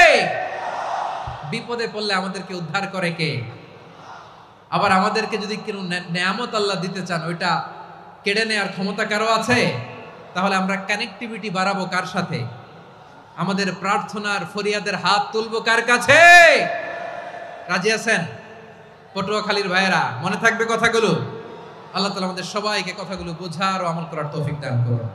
বিপদে পড়লে আমাদেরকে উদ্ধার করে কে? আবার আমাদেরকে যদি কোনো নেয়ামত আল্লাহ দিতে চান, ওইটা কেড়ে নেওয়ার ক্ষমতা কারো আছে? তাহলে আমরা কানেক্টিভিটি বাড়াবো কার সাথে? আমাদের প্রার্থনার ফরিয়াদের হাত তুলবো কার কাছে? রাজি আছেন পটুয়াখালীর ভাইয়েরা? মনে থাকবে কথাগুলো? আল্লাহ তাআলা আমাদের সবাইকে কথাগুলো বোঝার ও আমল করার তৌফিক দান করুন।